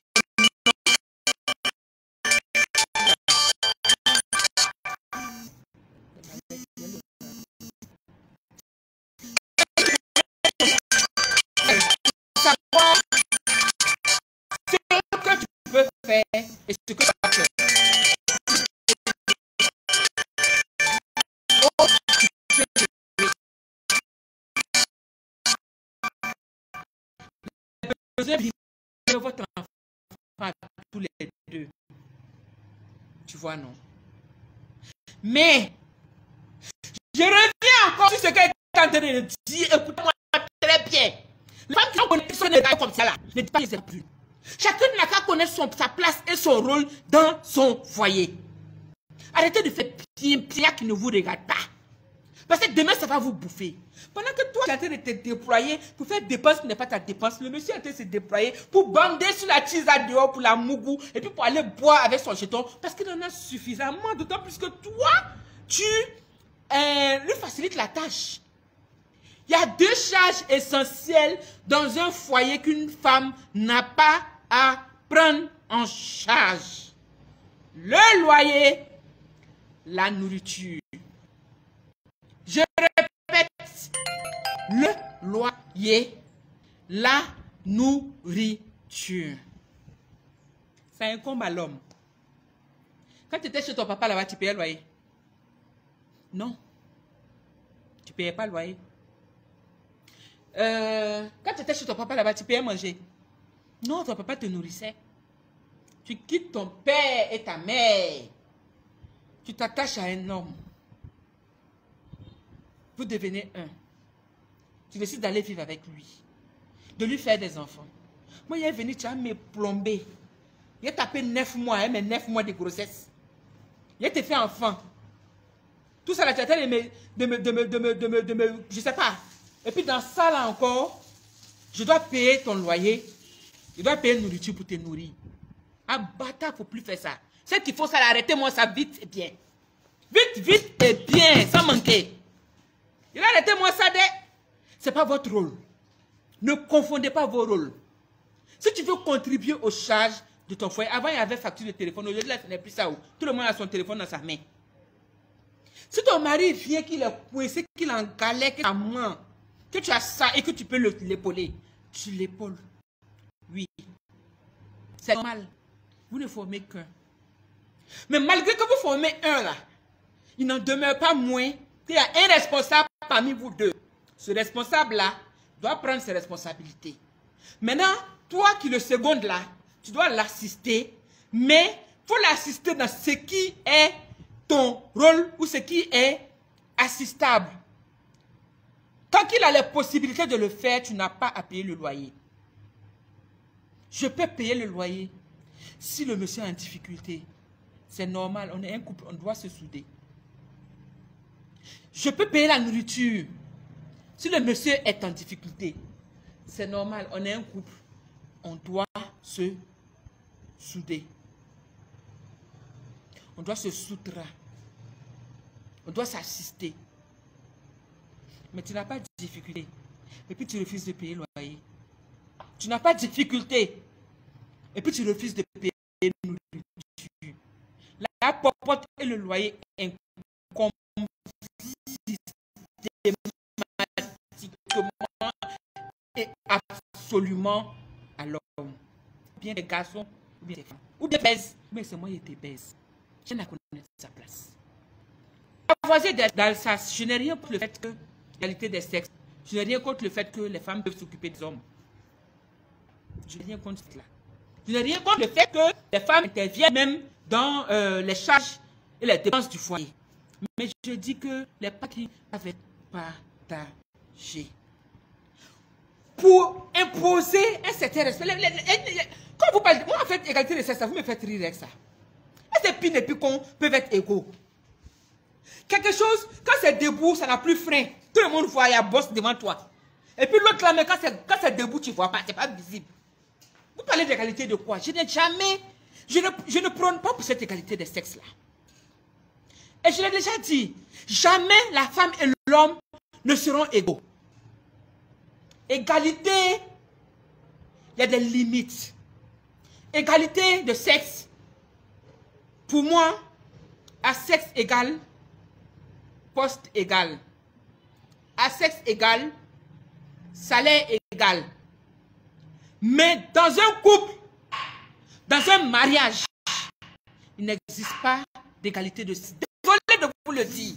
savoir ce que tu peux faire et ce que tu vas faire. Vous avez votre enfant tous les deux. Tu vois, non? Mais, je reviens encore sur ce qu'elle est en train de dire. Écoutez-moi très bien. Les femmes qui ont connu son égard comme ça là, ne disent pas qu'ils n'aiment plus. Chacune n'a qu'à connaître sa place et son rôle dans son foyer. Arrêtez de faire pia qui ne vous regarde pas. Parce que demain, ça va vous bouffer. Pendant que toi, tu es en train de te déployer pour faire dépense qui n'est pas ta dépense, le monsieur est en train de se déployer pour bander sur la tisa dehors pour la mougou et puis pour aller boire avec son jeton parce qu'il en a suffisamment, d'autant plus que toi, tu lui facilites la tâche. Il y a deux charges essentielles dans un foyer qu'une femme n'a pas à prendre en charge. Le loyer, la nourriture. Je répète, le loyer, la nourriture. Ça incombe à l'homme. Quand tu étais chez ton papa là-bas, tu payais le loyer? Non. Tu ne payais pas le loyer. Quand tu étais chez ton papa là-bas, tu payais manger? Non, ton papa te nourrissait. Tu quittes ton père et ta mère. Tu t'attaches à un homme. Vous devenez un. Tu décides d'aller vivre avec lui. De lui faire des enfants. Moi, il est venu, tu as me plombé. Il a tapé 9 mois, hein, mais 9 mois de grossesse. Il a te fait enfant. Tout ça, là, tu as de me, je sais pas. Et puis dans ça, là encore, je dois payer ton loyer. Je dois payer une nourriture pour te nourrir. Un bâtard, il ne faut plus faire ça. Ce qu'il faut, ça, arrêtez-moi ça vite et bien. Vite, vite et bien, sans manquer. Il a arrêté moi ça, ce n'est pas votre rôle. Ne confondez pas vos rôles. Si tu veux contribuer aux charges de ton foyer, avant il y avait facture de téléphone, aujourd'hui là ce n'est plus ça. Tout le monde a son téléphone dans sa main. Si ton mari vient qu'il est coincé, qu'il est en galère, qu'il a main, que tu as ça et que tu peux l'épauler, tu l'épaules. Oui. C'est normal. Vous ne formez qu'un. Mais malgré que vous formez un là, il n'en demeure pas moins qu'il y a un responsable parmi vous deux. Ce responsable-là doit prendre ses responsabilités. Maintenant, toi qui le seconde là, tu dois l'assister, mais il faut l'assister dans ce qui est ton rôle ou ce qui est assistable. Tant qu'il a les possibilités de le faire, tu n'as pas à payer le loyer. Je peux payer le loyer si le monsieur est en difficulté. C'est normal, on est un couple, on doit se souder. Je peux payer la nourriture si le monsieur est en difficulté. C'est normal, on est un couple. On doit se souder. On doit se soustraire. On doit s'assister. Mais tu n'as pas de difficulté. Et puis tu refuses de payer le loyer. Tu n'as pas de difficulté. Et puis tu refuses de payer la nourriture. La popote et le loyer incombe systématiquement et absolument à l'homme. Ou bien des garçons, ou bien des femmes. Ou bien baise. Mais c'est moi qui te baise. Je n'ai connaître sa place. La voisine d'Alsace, je n'ai rien contre le fait que l'égalité des sexes. Je n'ai rien contre le fait que les femmes peuvent s'occuper des hommes. Je n'ai rien contre cela. Je n'ai rien contre le fait que les femmes interviennent même dans les charges et les dépenses du foyer. Mais je dis que les parties doivent être partagées. Pour imposer un certain respect. Quand vous parlez, moi en fait, égalité des sexes, vous me faites rire avec ça. Est-ce que pine et puis qu'on peuvent être égaux? Quelque chose, quand c'est debout, ça n'a plus frein. Tout le monde voit, il y a bosse devant toi. Et puis l'autre là, mais quand c'est debout, tu ne vois pas, c'est pas visible. Vous parlez d'égalité de quoi? Je n'ai jamais, je ne prône pas pour cette égalité des sexes là. Et je l'ai déjà dit, jamais la femme et l'homme ne seront égaux. Égalité, il y a des limites. Égalité de sexe, pour moi, à sexe égal, poste égal. À sexe égal, salaire égal. Mais dans un couple, dans un mariage, il n'existe pas d'égalité de sexe. Désolé de vous le dire.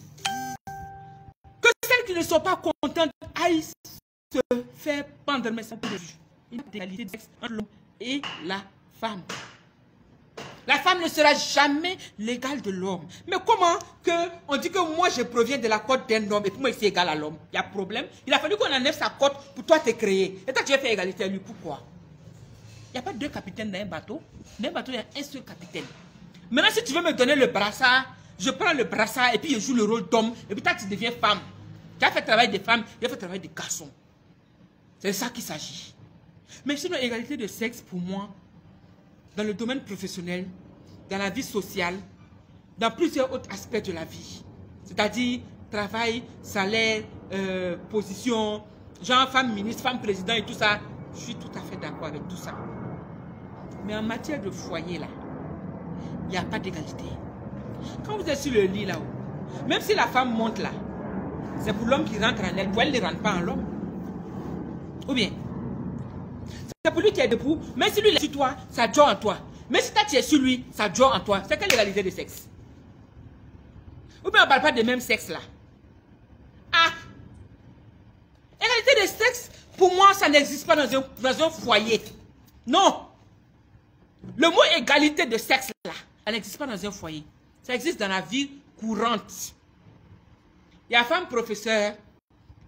Que celles qui ne sont pas contentes aillent se faire pendre, mais c'est pas de vue. Il y a d'égalité de sexe entre l'homme et la femme. La femme ne sera jamais l'égale de l'homme. Mais comment que on dit que moi je proviens de la côte d'un homme et pour moi je suis égal à l'homme? Il y a problème. Il a fallu qu'on enlève sa côte pour toi te créer. Et toi tu veux faire égalité à lui. Pourquoi? Il n'y a pas deux capitaines dans un bateau. Dans un bateau, il y a un seul capitaine. Maintenant, si tu veux me donner le brassard, je prends le brassard et puis je joue le rôle d'homme. Et puis toi tu deviens femme. Tu as fait le travail des femmes, tu as fait le travail des garçons. C'est de ça qu'il s'agit. Mais sinon, égalité de sexe, pour moi, dans le domaine professionnel, dans la vie sociale, dans plusieurs autres aspects de la vie. C'est-à-dire travail, salaire, position, genre femme ministre, femme président et tout ça. Je suis tout à fait d'accord avec tout ça. Mais en matière de foyer, là, il n'y a pas d'égalité. Quand vous êtes sur le lit, là-haut, même si la femme monte là, c'est pour l'homme qui rentre en elle, pour elle ne rentre pas en l'homme. Ou bien, c'est pour lui qui est debout, mais si lui est sur toi, ça dort en toi. Mais si toi tu es sur lui, ça dort en toi. C'est quelle égalité de sexe? Ou bien on ne parle pas de même sexe là. Ah! Égalité de sexe, pour moi, ça n'existe pas dans un foyer. Non! Le mot égalité de sexe là, elle n'existe pas dans un foyer. Ça existe dans la vie courante. Il y a femme professeur,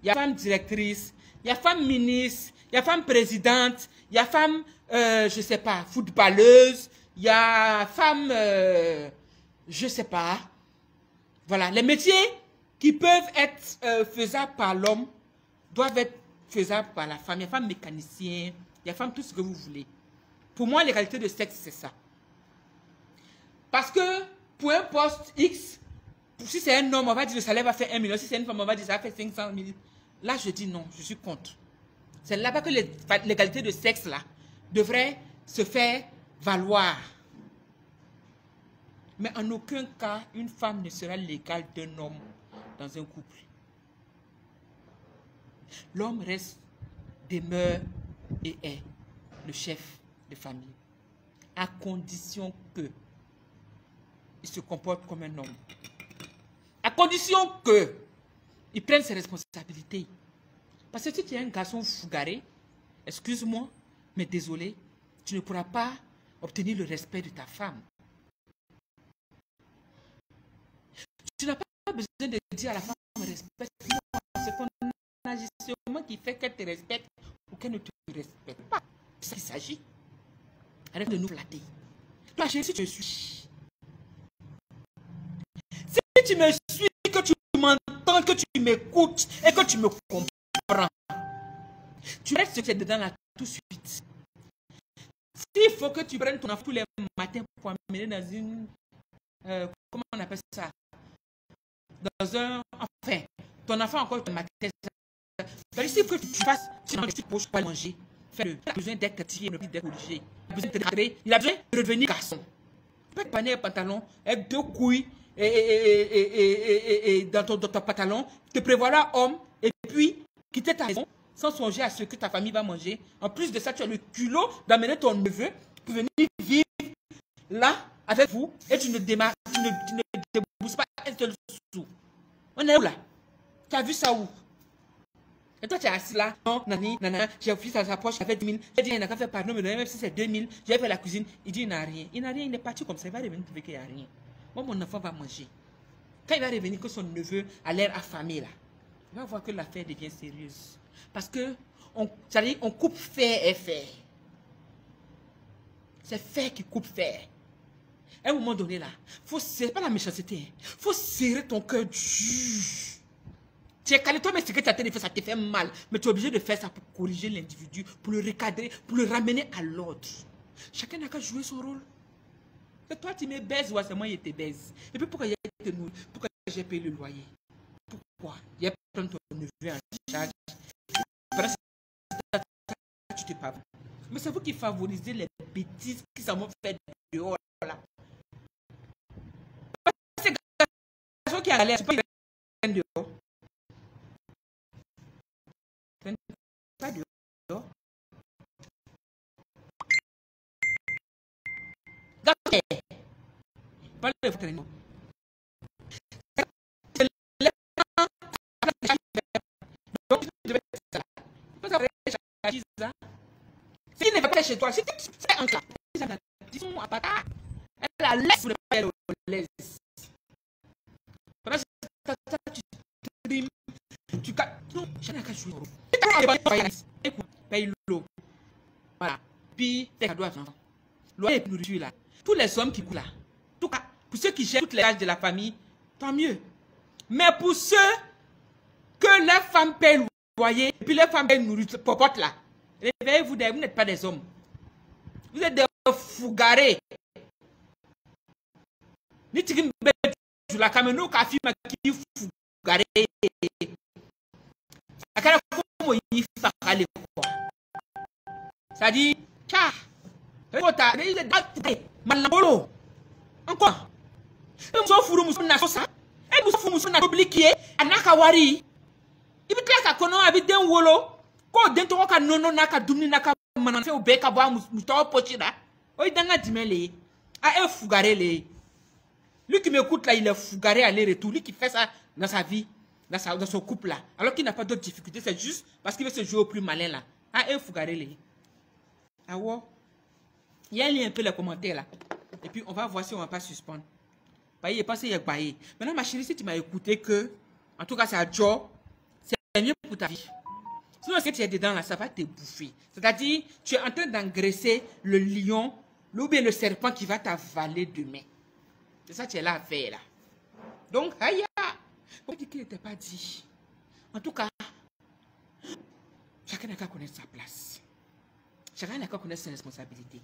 il y a femme directrice, il y a femme ministre, il y a femme présidente, il y a femme, je ne sais pas, footballeuse, il y a femme, je ne sais pas. Voilà, les métiers qui peuvent être faisables par l'homme doivent être faisables par la femme. Il y a femme mécanicien, il y a femme tout ce que vous voulez. Pour moi, l'égalité de sexe, c'est ça. Parce que pour un poste X, si c'est un homme, on va dire le salaire va faire 1 million. Si c'est une femme, on va dire ça va faire 500 000. Là, je dis non, je suis contre. C'est là-bas que l'égalité de sexe là devrait se faire valoir. Mais en aucun cas, une femme ne sera l'égale d'un homme dans un couple. L'homme reste, demeure et est le chef de famille. À condition que il se comporte comme un homme. À condition que il prenne ses responsabilités. Parce que si tu es un garçon fougaré, excuse-moi, mais désolé, tu ne pourras pas obtenir le respect de ta femme. Tu n'as pas besoin de dire à la femme respecte-moi. C'est ton agissement qui fait qu'elle te respecte ou qu'elle ne te respecte pas. C'est ça qu'il s'agit. Arrête de nous flatter. Toi, si tu me suis. Si tu me suis, que tu m'entends, que tu m'écoutes et que tu me comprends, tu restes ce que tu es dedans là tout de suite. S'il faut que tu prennes ton enfant tous les matins pour amener dans une comment on appelle ça? Dans un... Enfin, ton enfant encore te matait ça. Il faut que tu fasses, sinon tu ne peux pas manger. Il a besoin d'être catillé, d'être corrigé. Il a besoin de redevenir garçon. Tu peux te paner un pantalon avec 2 couilles et dans ton pantalon, te prévoir homme et puis quitter ta maison sans songer à ce que ta famille va manger. En plus de ça, tu as le culot d'amener ton neveu pour venir vivre là avec vous et tu ne démarres, tu ne débousses pas un seul sou. On est où là? Tu as vu ça où? Et toi, tu es assis là. Non, nani, nana, j'ai offert ça à sa poche, j'ai fait 10 000. J'ai dit, il n'a qu'à faire pardon, mais même si c'est 2 000, j'ai fait la cuisine. Il dit, il n'a rien. Il n'a rien, il est parti comme ça. Il va revenir trouver qu'il n'y a rien. Moi, mon enfant va manger. Quand il va revenir, que son neveu a l'air affamé là, il va voir que l'affaire devient sérieuse. Parce que, on coupe fer et fer. C'est fer qui coupe fer. À un moment donné là, c'est pas la méchanceté. Il faut serrer ton cœur dur. Tu es calé, toi, mais ce que tu as fait, ça te fait mal. Mais tu es obligé de faire ça pour corriger l'individu, pour le recadrer, pour le ramener à l'ordre. Chacun n'a qu'à jouer son rôle. C'est toi, tu me baises, ou c'est moi qui te baise. Et puis pourquoi j'ai payé le loyer? Pourquoi? Il y a pris ton neveu en charge. Tu te parles. Mais c'est vous qui favorisez les bêtises qui s'en vont faire dehors là. C'est garçon qui a l'air, c'est pas dehors. Pas dehors. D'accord. Pas de votre nom. Donc, tu devais faire ça. Si tu ne vas pas chez toi, si tu fais un cas, disons à pata, elle la laisse pour ne pas être laisse. Pendant que tu trimes, tu casses. Non, je n'ai qu'à jouer. Écoute, paye l'eau. Voilà. Puis, tes cadeaux à ton enfant. L'eau et nourriture là. Tous les hommes qui coulent là. En tout cas, pour ceux qui gèrent toutes les tâches de la famille, tant mieux. Mais pour ceux que les femmes payent le loyer, et puis les femmes payent nourriture, popote là. Réveillez-vous, vous n'êtes pas des hommes. Vous êtes des fougarés. Ni tu me dis la caméra qui est fougaré. Ça dit, tcha. Encore. Et nous sommes na sosa. Et nous sommes na obliqué. Anakawari. Il veut que la kono habite un wolo. Ko dento ka nono naka dumni naka mananfe ubeka bwa muto pochida. Oi danga dimele. A un fougaré le. Lui qui m'écoute là, il est fougaré aller-retour. Lui qui fait ça dans sa vie, dans son couple là. Alors qu'il n'a pas d'autres difficultés. C'est juste parce qu'il veut se jouer au plus malin là. A un fougaré le. Ah ouais. Il y a un lien un peu les commentaires là. Et puis on va voir si on va pas suspendre. Baye, pensez qu'il y a baye. Maintenant ma chérie, si tu m'as écouté que, en tout cas c'est à Joe, c'est mieux pour ta vie. Sinon, ce que tu es dedans là, ça va te bouffer. C'est-à-dire, tu es en train d'engraisser le lion, ou bien le serpent qui va t'avaler demain. C'est ça que tu es là à faire là. Donc, aïe, on dit qu'il n'était pas dit. En tout cas, chacun n'a qu'à connaître sa place. Chacun n'a qu'à connaître ses responsabilités.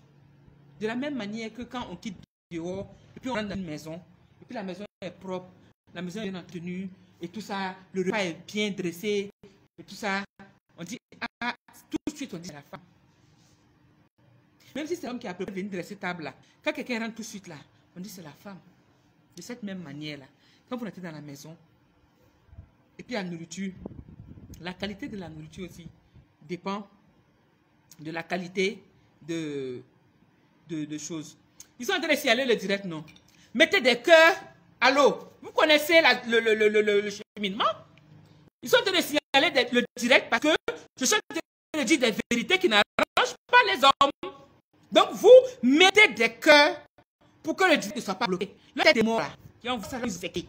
De la même manière que quand on quitte dehors, et puis on rentre dans une maison, et puis la maison est propre, la maison est bien entretenue, et tout ça, le repas est bien dressé, et tout ça, on dit, ah, tout de suite on dit à la femme. Même si c'est l'homme qui a prévu de venir dresser table là, quand quelqu'un rentre tout de suite là, on dit c'est la femme. De cette même manière là, quand vous entrez dans la maison, et puis la nourriture, la qualité de la nourriture aussi dépend de la qualité de choses. Ils sont en train de signaler le direct, non? Mettez des cœurs. Allô? Vous connaissez le cheminement? Ils sont en train de signaler le direct parce que je suis en train de dire des vérités qui n'arrangent pas les hommes. Donc vous mettez des cœurs pour que le direct ne soit pas bloqué. Là, des mots là. Qui ont ça, vous équipez.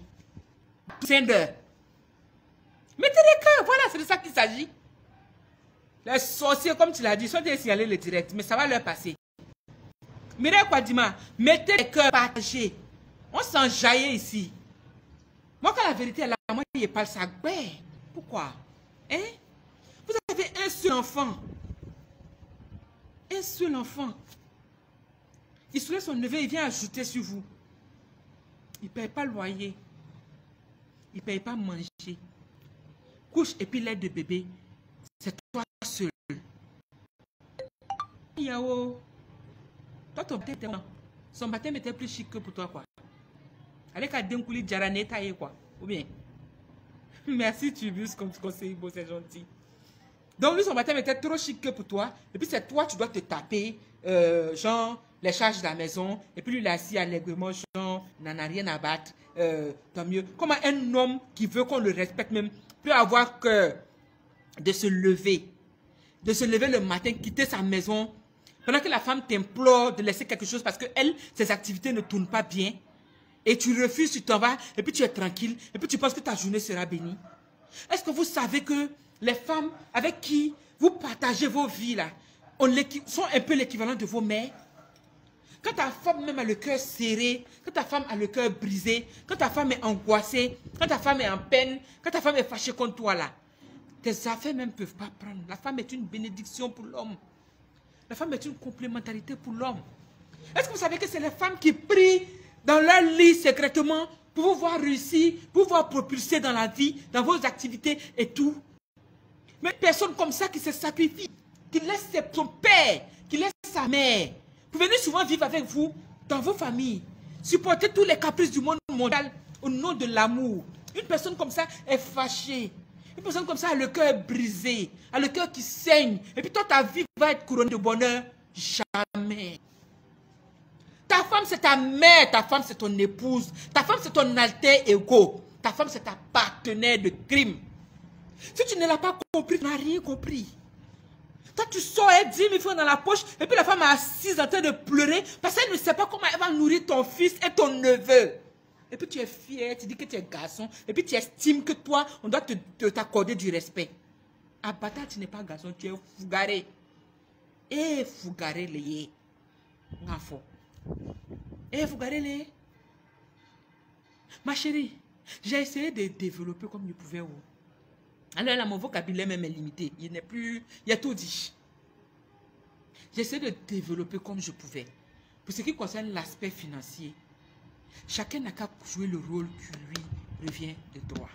Mettez des cœurs. Voilà, c'est de ça qu'il s'agit. Les sorciers, comme tu l'as dit, sont en train de signaler le direct, mais ça va leur passer. Mireille Kwadima, mettez les cœurs partagés. On s'enjaille ici. Moi, quand la vérité est là, moi, je parle ça. Ben, pourquoi? Hein? Vous avez un seul enfant. Un seul enfant. Il soulève son neveu, il vient ajouter sur vous. Il ne paye pas loyer. Il ne paye pas manger. Couche et puis l'aide de bébé. C'est toi seul. Yao. Toi, son baptême était plus chic que pour toi, quoi. Avec un denkouli djarane taillé, quoi. Ou bien. Merci, Tubus, comme conseiller, beau, c'est gentil. Donc, lui, son baptême était trop chic que pour toi. Et puis, c'est toi, tu dois te taper, genre, les charges de la maison. Et puis, lui, il est assis allègrement, genre, n'en a rien à battre. Tant mieux. Comment un homme qui veut qu'on le respecte même peut avoir que de se lever le matin, quitter sa maison, pendant que la femme t'implore de laisser quelque chose parce que elle, ses activités ne tournent pas bien. Et tu refuses, tu t'en vas, et puis tu es tranquille, et puis tu penses que ta journée sera bénie. Est-ce que vous savez que les femmes avec qui vous partagez vos vies là, sont un peu l'équivalent de vos mères? Quand ta femme même a le cœur serré, quand ta femme a le cœur brisé, quand ta femme est angoissée, quand ta femme est en peine, quand ta femme est fâchée contre toi là, tes affaires même ne peuvent pas prendre. La femme est une bénédiction pour l'homme. La femme est une complémentarité pour l'homme. Est-ce que vous savez que c'est les femmes qui prient dans leur lit secrètement pour vous voir réussir, pour vous voir propulser dans la vie, dans vos activités et tout? Mais personne comme ça qui se sacrifie, qui laisse son père, qui laisse sa mère, pour venir souvent vivre avec vous dans vos familles, supporter tous les caprices du monde mondial au nom de l'amour. Une personne comme ça est fâchée. Une personne comme ça a le cœur brisé, a le cœur qui saigne. Et puis toi, ta vie va être couronnée de bonheur. Jamais. Ta femme, c'est ta mère. Ta femme, c'est ton épouse. Ta femme, c'est ton alter ego. Ta femme, c'est ta partenaire de crime. Si tu ne l'as pas compris, tu n'as rien compris. Toi, tu sors 10 000 francs dans la poche et puis la femme est assise en train de pleurer parce qu'elle ne sait pas comment elle va nourrir ton fils et ton neveu. Et puis tu es fier, tu dis que tu es garçon, et puis tu estimes que toi, on doit t'accorder du respect. À bâtard, tu n'es pas garçon, tu es fougaré. Et fougaré les enfants. Et fougaré les. Ma chérie, j'ai essayé de développer comme je pouvais. Alors là, mon vocabulaire même est limité. Il n'est plus. Il y a tout dit. J'ai essayé de développer comme je pouvais. Pour ce qui concerne l'aspect financier, chacun n'a qu'à jouer le rôle qui lui revient de droit.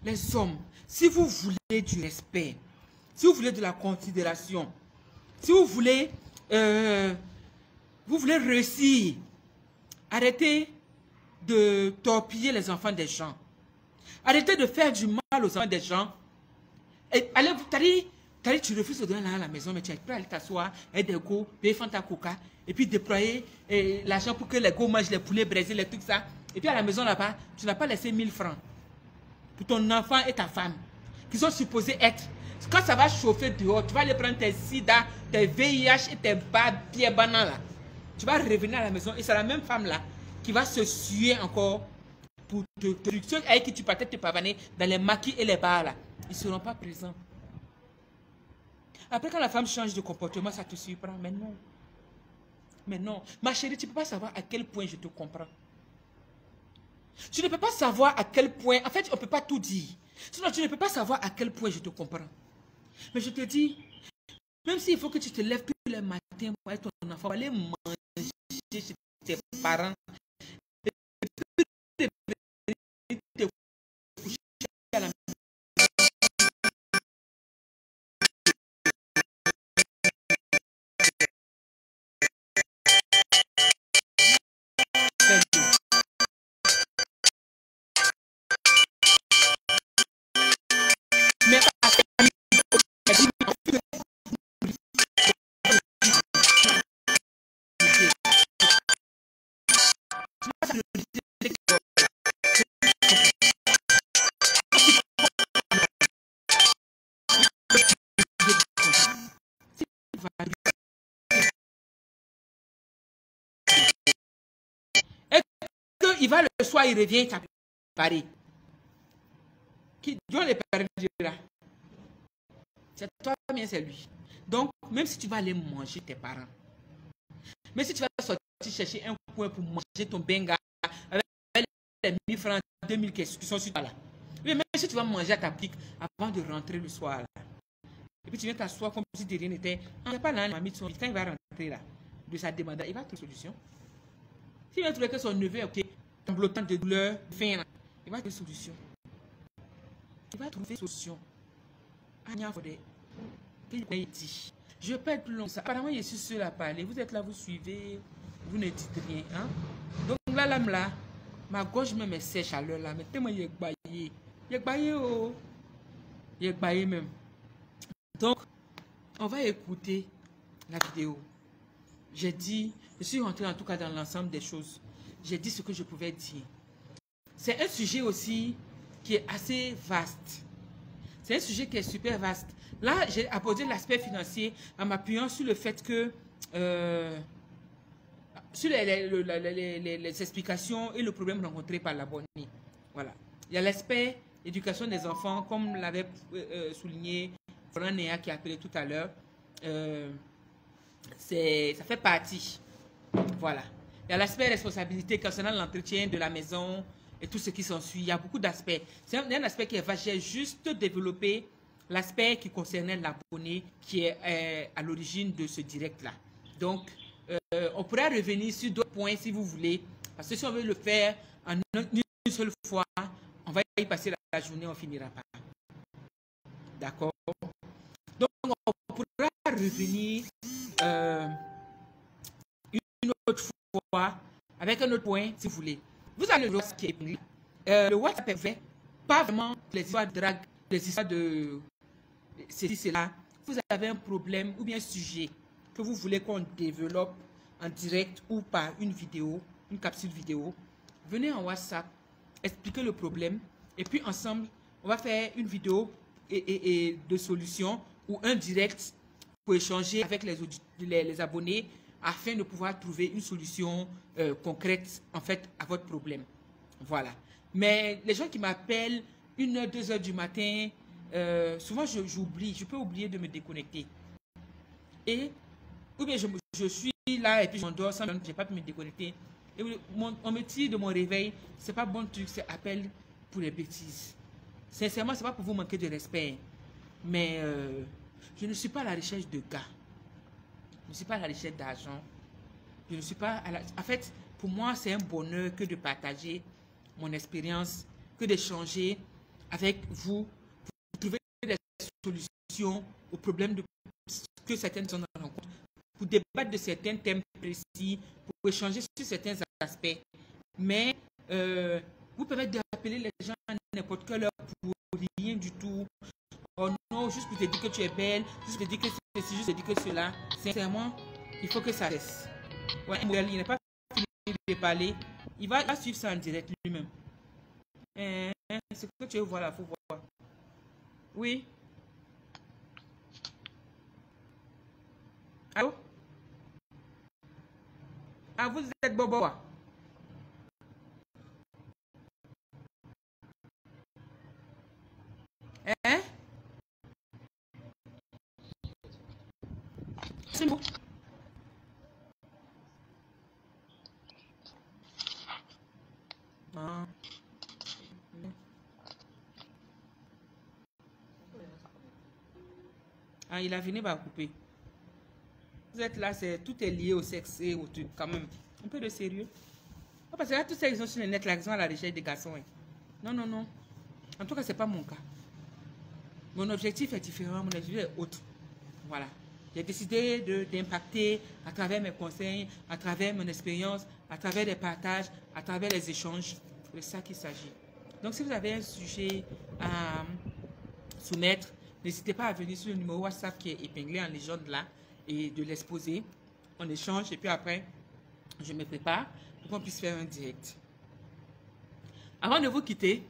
Les hommes, si vous voulez du respect, si vous voulez de la considération, si vous voulez réussir, arrêtez de torpiller les enfants des gens. Arrêtez de faire du mal aux enfants des gens. Et allez, tu refuses de donner à la maison, mais tu es prêt à aller t'asseoir, et des go, payer Fanta Coca, et puis déployer l'argent pour que les go mangent les poulets braisés, les trucs ça. Et puis à la maison là-bas, tu n'as pas laissé 1000 francs pour ton enfant et ta femme, qui sont supposés être. Quand ça va chauffer dehors, tu vas aller prendre tes sida, tes VIH et tes papiers bananes là. Tu vas revenir à la maison et c'est la même femme là qui va se suer encore pour ceux avec qui tu partais te pavaner dans les maquis et les bars là. Ils ne seront pas présents. Après, quand la femme change de comportement, ça te surprend. Mais non. Mais non. Ma chérie, tu ne peux pas savoir à quel point je te comprends. Tu ne peux pas savoir à quel point... En fait, on ne peut pas tout dire. Sinon, tu ne peux pas savoir à quel point je te comprends. Mais je te dis, même s'il faut que tu te lèves tous les matins pour être ton enfant, aller manger chez tes parents, et puis te coucher à la maison. Il va le soir, il revient, il t'a préparé. Qui doit les préparer là? C'est toi, bien c'est lui. Donc, même si tu vas aller manger tes parents, même si tu vas sortir chercher un coin pour manger ton benga avec les 1000 francs, 2000 qui sont sur toi là. Mais même si tu vas manger à ta pique avant de rentrer le soir là. Et puis tu viens t'asseoir comme si de rien n'était. On n'est pas là, mamie de son quand il va rentrer là, de sa demande, il va trouver une solution. S'il va trouver que son neveu est blottant de douleur, il va trouver solution. Il va trouver solution. Je ne vais pas être plus long. Apparemment, je suis seul à parler. Vous êtes là, vous suivez, vous ne dites rien. Hein? Donc là, ma gorge même est sèche à l'heure là. Mais tellement il est baillé. Il est baillé, oh. Il est baillé même. Donc, on va écouter la vidéo. J'ai dit, je suis rentré en tout cas dans l'ensemble des choses. J'ai dit ce que je pouvais dire. C'est un sujet aussi qui est assez vaste. C'est un sujet qui est super vaste. Là, j'ai abordé l'aspect financier en m'appuyant sur le fait que sur les explications et le problème rencontré par l'abonné. Voilà. Il y a l'aspect éducation des enfants, comme l'avait souligné Néa qui a appelé tout à l'heure. Ça fait partie. Voilà. Il y a l'aspect responsabilité concernant l'entretien de la maison et tout ce qui s'ensuit. Il y a beaucoup d'aspects. C'est un aspect qui est vaste. J'ai juste développé l'aspect qui concernait l'abonné qui est à l'origine de ce direct-là. Donc, on pourrait revenir sur d'autres points si vous voulez. Parce que si on veut le faire en une seule fois, on va y passer la journée, on ne finira pas. D'accord? Donc, on pourra revenir une autre fois avec un autre point, si vous voulez. Vous avez le WhatsApp qui est épinglé. Le WhatsApp est fait, pas vraiment les histoires de drague, les histoires de ceci, cela. Vous avez un problème ou bien un sujet que vous voulez qu'on développe en direct ou par une vidéo, une capsule vidéo. Venez en WhatsApp, expliquez le problème et puis ensemble, on va faire une vidéo et de solution ou un direct pour échanger avec les abonnés afin de pouvoir trouver une solution concrète en fait à votre problème. Voilà. Mais les gens qui m'appellent 1h, 2h du matin, souvent j'oublie, je peux oublier de me déconnecter. Et ou bien je suis là et puis je m'endors sans j'ai pas pu me déconnecter. Et on me tire de mon réveil, c'est pas bon truc, c'est appel pour les bêtises. Sincèrement, c'est pas pour vous manquer de respect. Mais je ne suis pas à la recherche de gars. Je ne suis pas à la recherche d'argent. Je ne suis pas à la... En fait, pour moi, c'est un bonheur que de partager mon expérience, que d'échanger avec vous pour trouver des solutions aux problèmes que certaines personnes rencontrent, pour débattre de certains thèmes précis, pour échanger sur certains aspects. Mais vous permettez d'appeler les gens à n'importe quelle heure pour rien du tout. Oh non, juste pour te dire que tu es belle, juste pour te dire que ceci, juste pour te dire que cela. Sincèrement, il faut que ça cesse. Ouais, il n'est pas fini de parler. Il va suivre ça en direct lui-même. C'est que tu veux voir là, il faut voir. Oui. Allô? Ah, vous êtes Bobo. Hein? C'est bon. Ah. Ah, il a fini par couper. Vous êtes là, tout est lié au sexe et au truc, quand même. Un peu de sérieux. Ah, parce que là, tous ceux qui sont sur le net, là, ils sont à la recherche des garçons. Hein. Non, non, non. En tout cas, ce n'est pas mon cas. Mon objectif est différent, mon objectif est autre. Voilà. J'ai décidé d'impacter à travers mes conseils, à travers mon expérience, à travers les partages, à travers les échanges. C'est de ça qu'il s'agit. Donc, si vous avez un sujet à soumettre, n'hésitez pas à venir sur le numéro WhatsApp qui est épinglé en légende là et de l'exposer. On échange et puis après, je me prépare pour qu'on puisse faire un direct. Avant de vous quitter,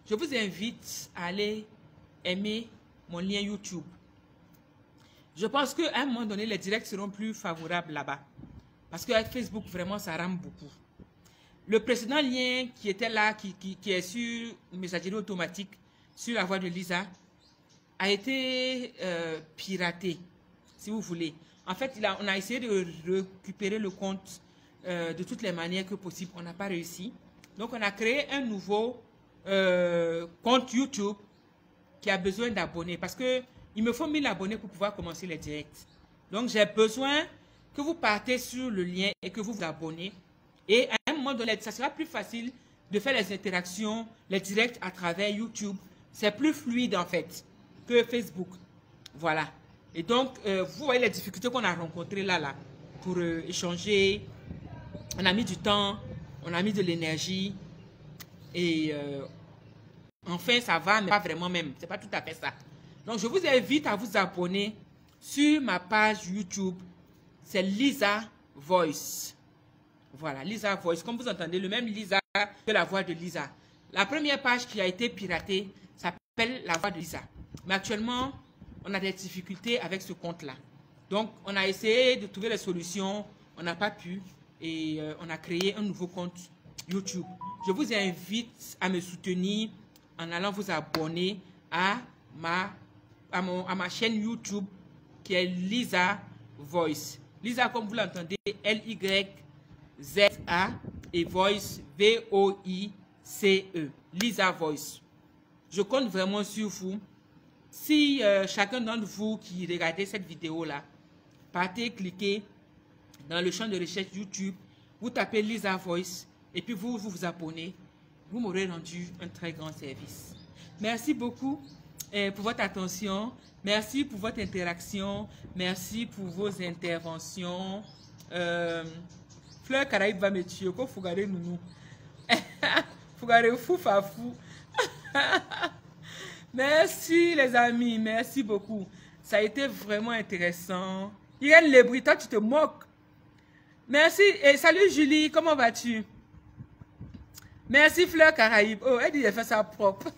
je vous invite à aller aimer mon lien YouTube. Je pense qu'à un moment donné, les directs seront plus favorables là-bas. Parce qu'avec Facebook, vraiment, ça rame beaucoup. Le précédent lien qui était là, qui est sur messagerie automatique, sur la voix de Lisa, a été piraté, si vous voulez. En fait, on a essayé de récupérer le compte de toutes les manières que possible. On n'a pas réussi. Donc, on a créé un nouveau compte YouTube qui a besoin d'abonnés. Parce que il me faut 1000 abonnés pour pouvoir commencer les directs. Donc, j'ai besoin que vous partez sur le lien et que vous vous abonnez Et à un moment donné, ça sera plus facile de faire les interactions, les directs à travers YouTube. C'est plus fluide en fait que Facebook. Voilà. Et donc, vous voyez les difficultés qu'on a rencontrées là pour échanger. On a mis du temps, on a mis de l'énergie. Et enfin, ça va, mais pas vraiment même. C'est pas tout à fait ça. Donc, je vous invite à vous abonner sur ma page YouTube. C'est Lisa Voice. Voilà, Lisa Voice. Comme vous entendez, le même Lisa que la voix de Lisa. La première page qui a été piratée s'appelle La Voix de Lisa. Mais actuellement, on a des difficultés avec ce compte-là. Donc, on a essayé de trouver les solutions. On n'a pas pu. Et on a créé un nouveau compte YouTube. Je vous invite à me soutenir en allant vous abonner à ma chaîne YouTube qui est Lisa Voice. Lisa, comme vous l'entendez, L-Y-Z-A et Voice, V-O-I-C-E. Lisa Voice. Je compte vraiment sur vous. Si chacun d'entre vous qui regardez cette vidéo-là, partez, cliquez dans le champ de recherche YouTube, vous tapez Lisa Voice et puis vous vous abonnez, vous m'aurez rendu un très grand service. Merci beaucoup pour votre attention. Merci pour votre interaction. Merci pour vos interventions. Fleur Caraïbe va me tuer. Faut garder nounou. Faut garder fou fafou. Merci les amis. Merci beaucoup. Ça a été vraiment intéressant. Irène Lebris, toi tu te moques. Merci. Et salut Julie, comment vas-tu? Merci Fleur Caraïbe. Oh, elle dit qu'elle fait ça propre.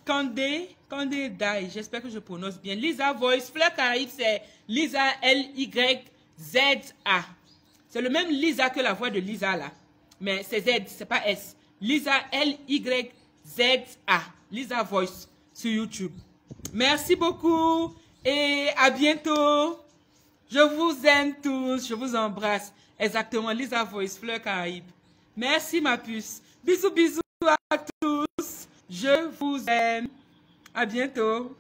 Candé Dai, j'espère que je prononce bien. Lisa Voice, Fleur Caraïbe, c'est Lisa L-Y-Z-A. C'est le même Lisa que la voix de Lisa là. Mais c'est Z, c'est pas S. Lisa L-Y-Z-A. Lisa Voice sur YouTube. Merci beaucoup et à bientôt. Je vous aime tous, je vous embrasse. Exactement, Lisa Voice, Fleur Caraïbe. Merci ma puce. Bisous, bisous à tous. Je vous aime. À bientôt.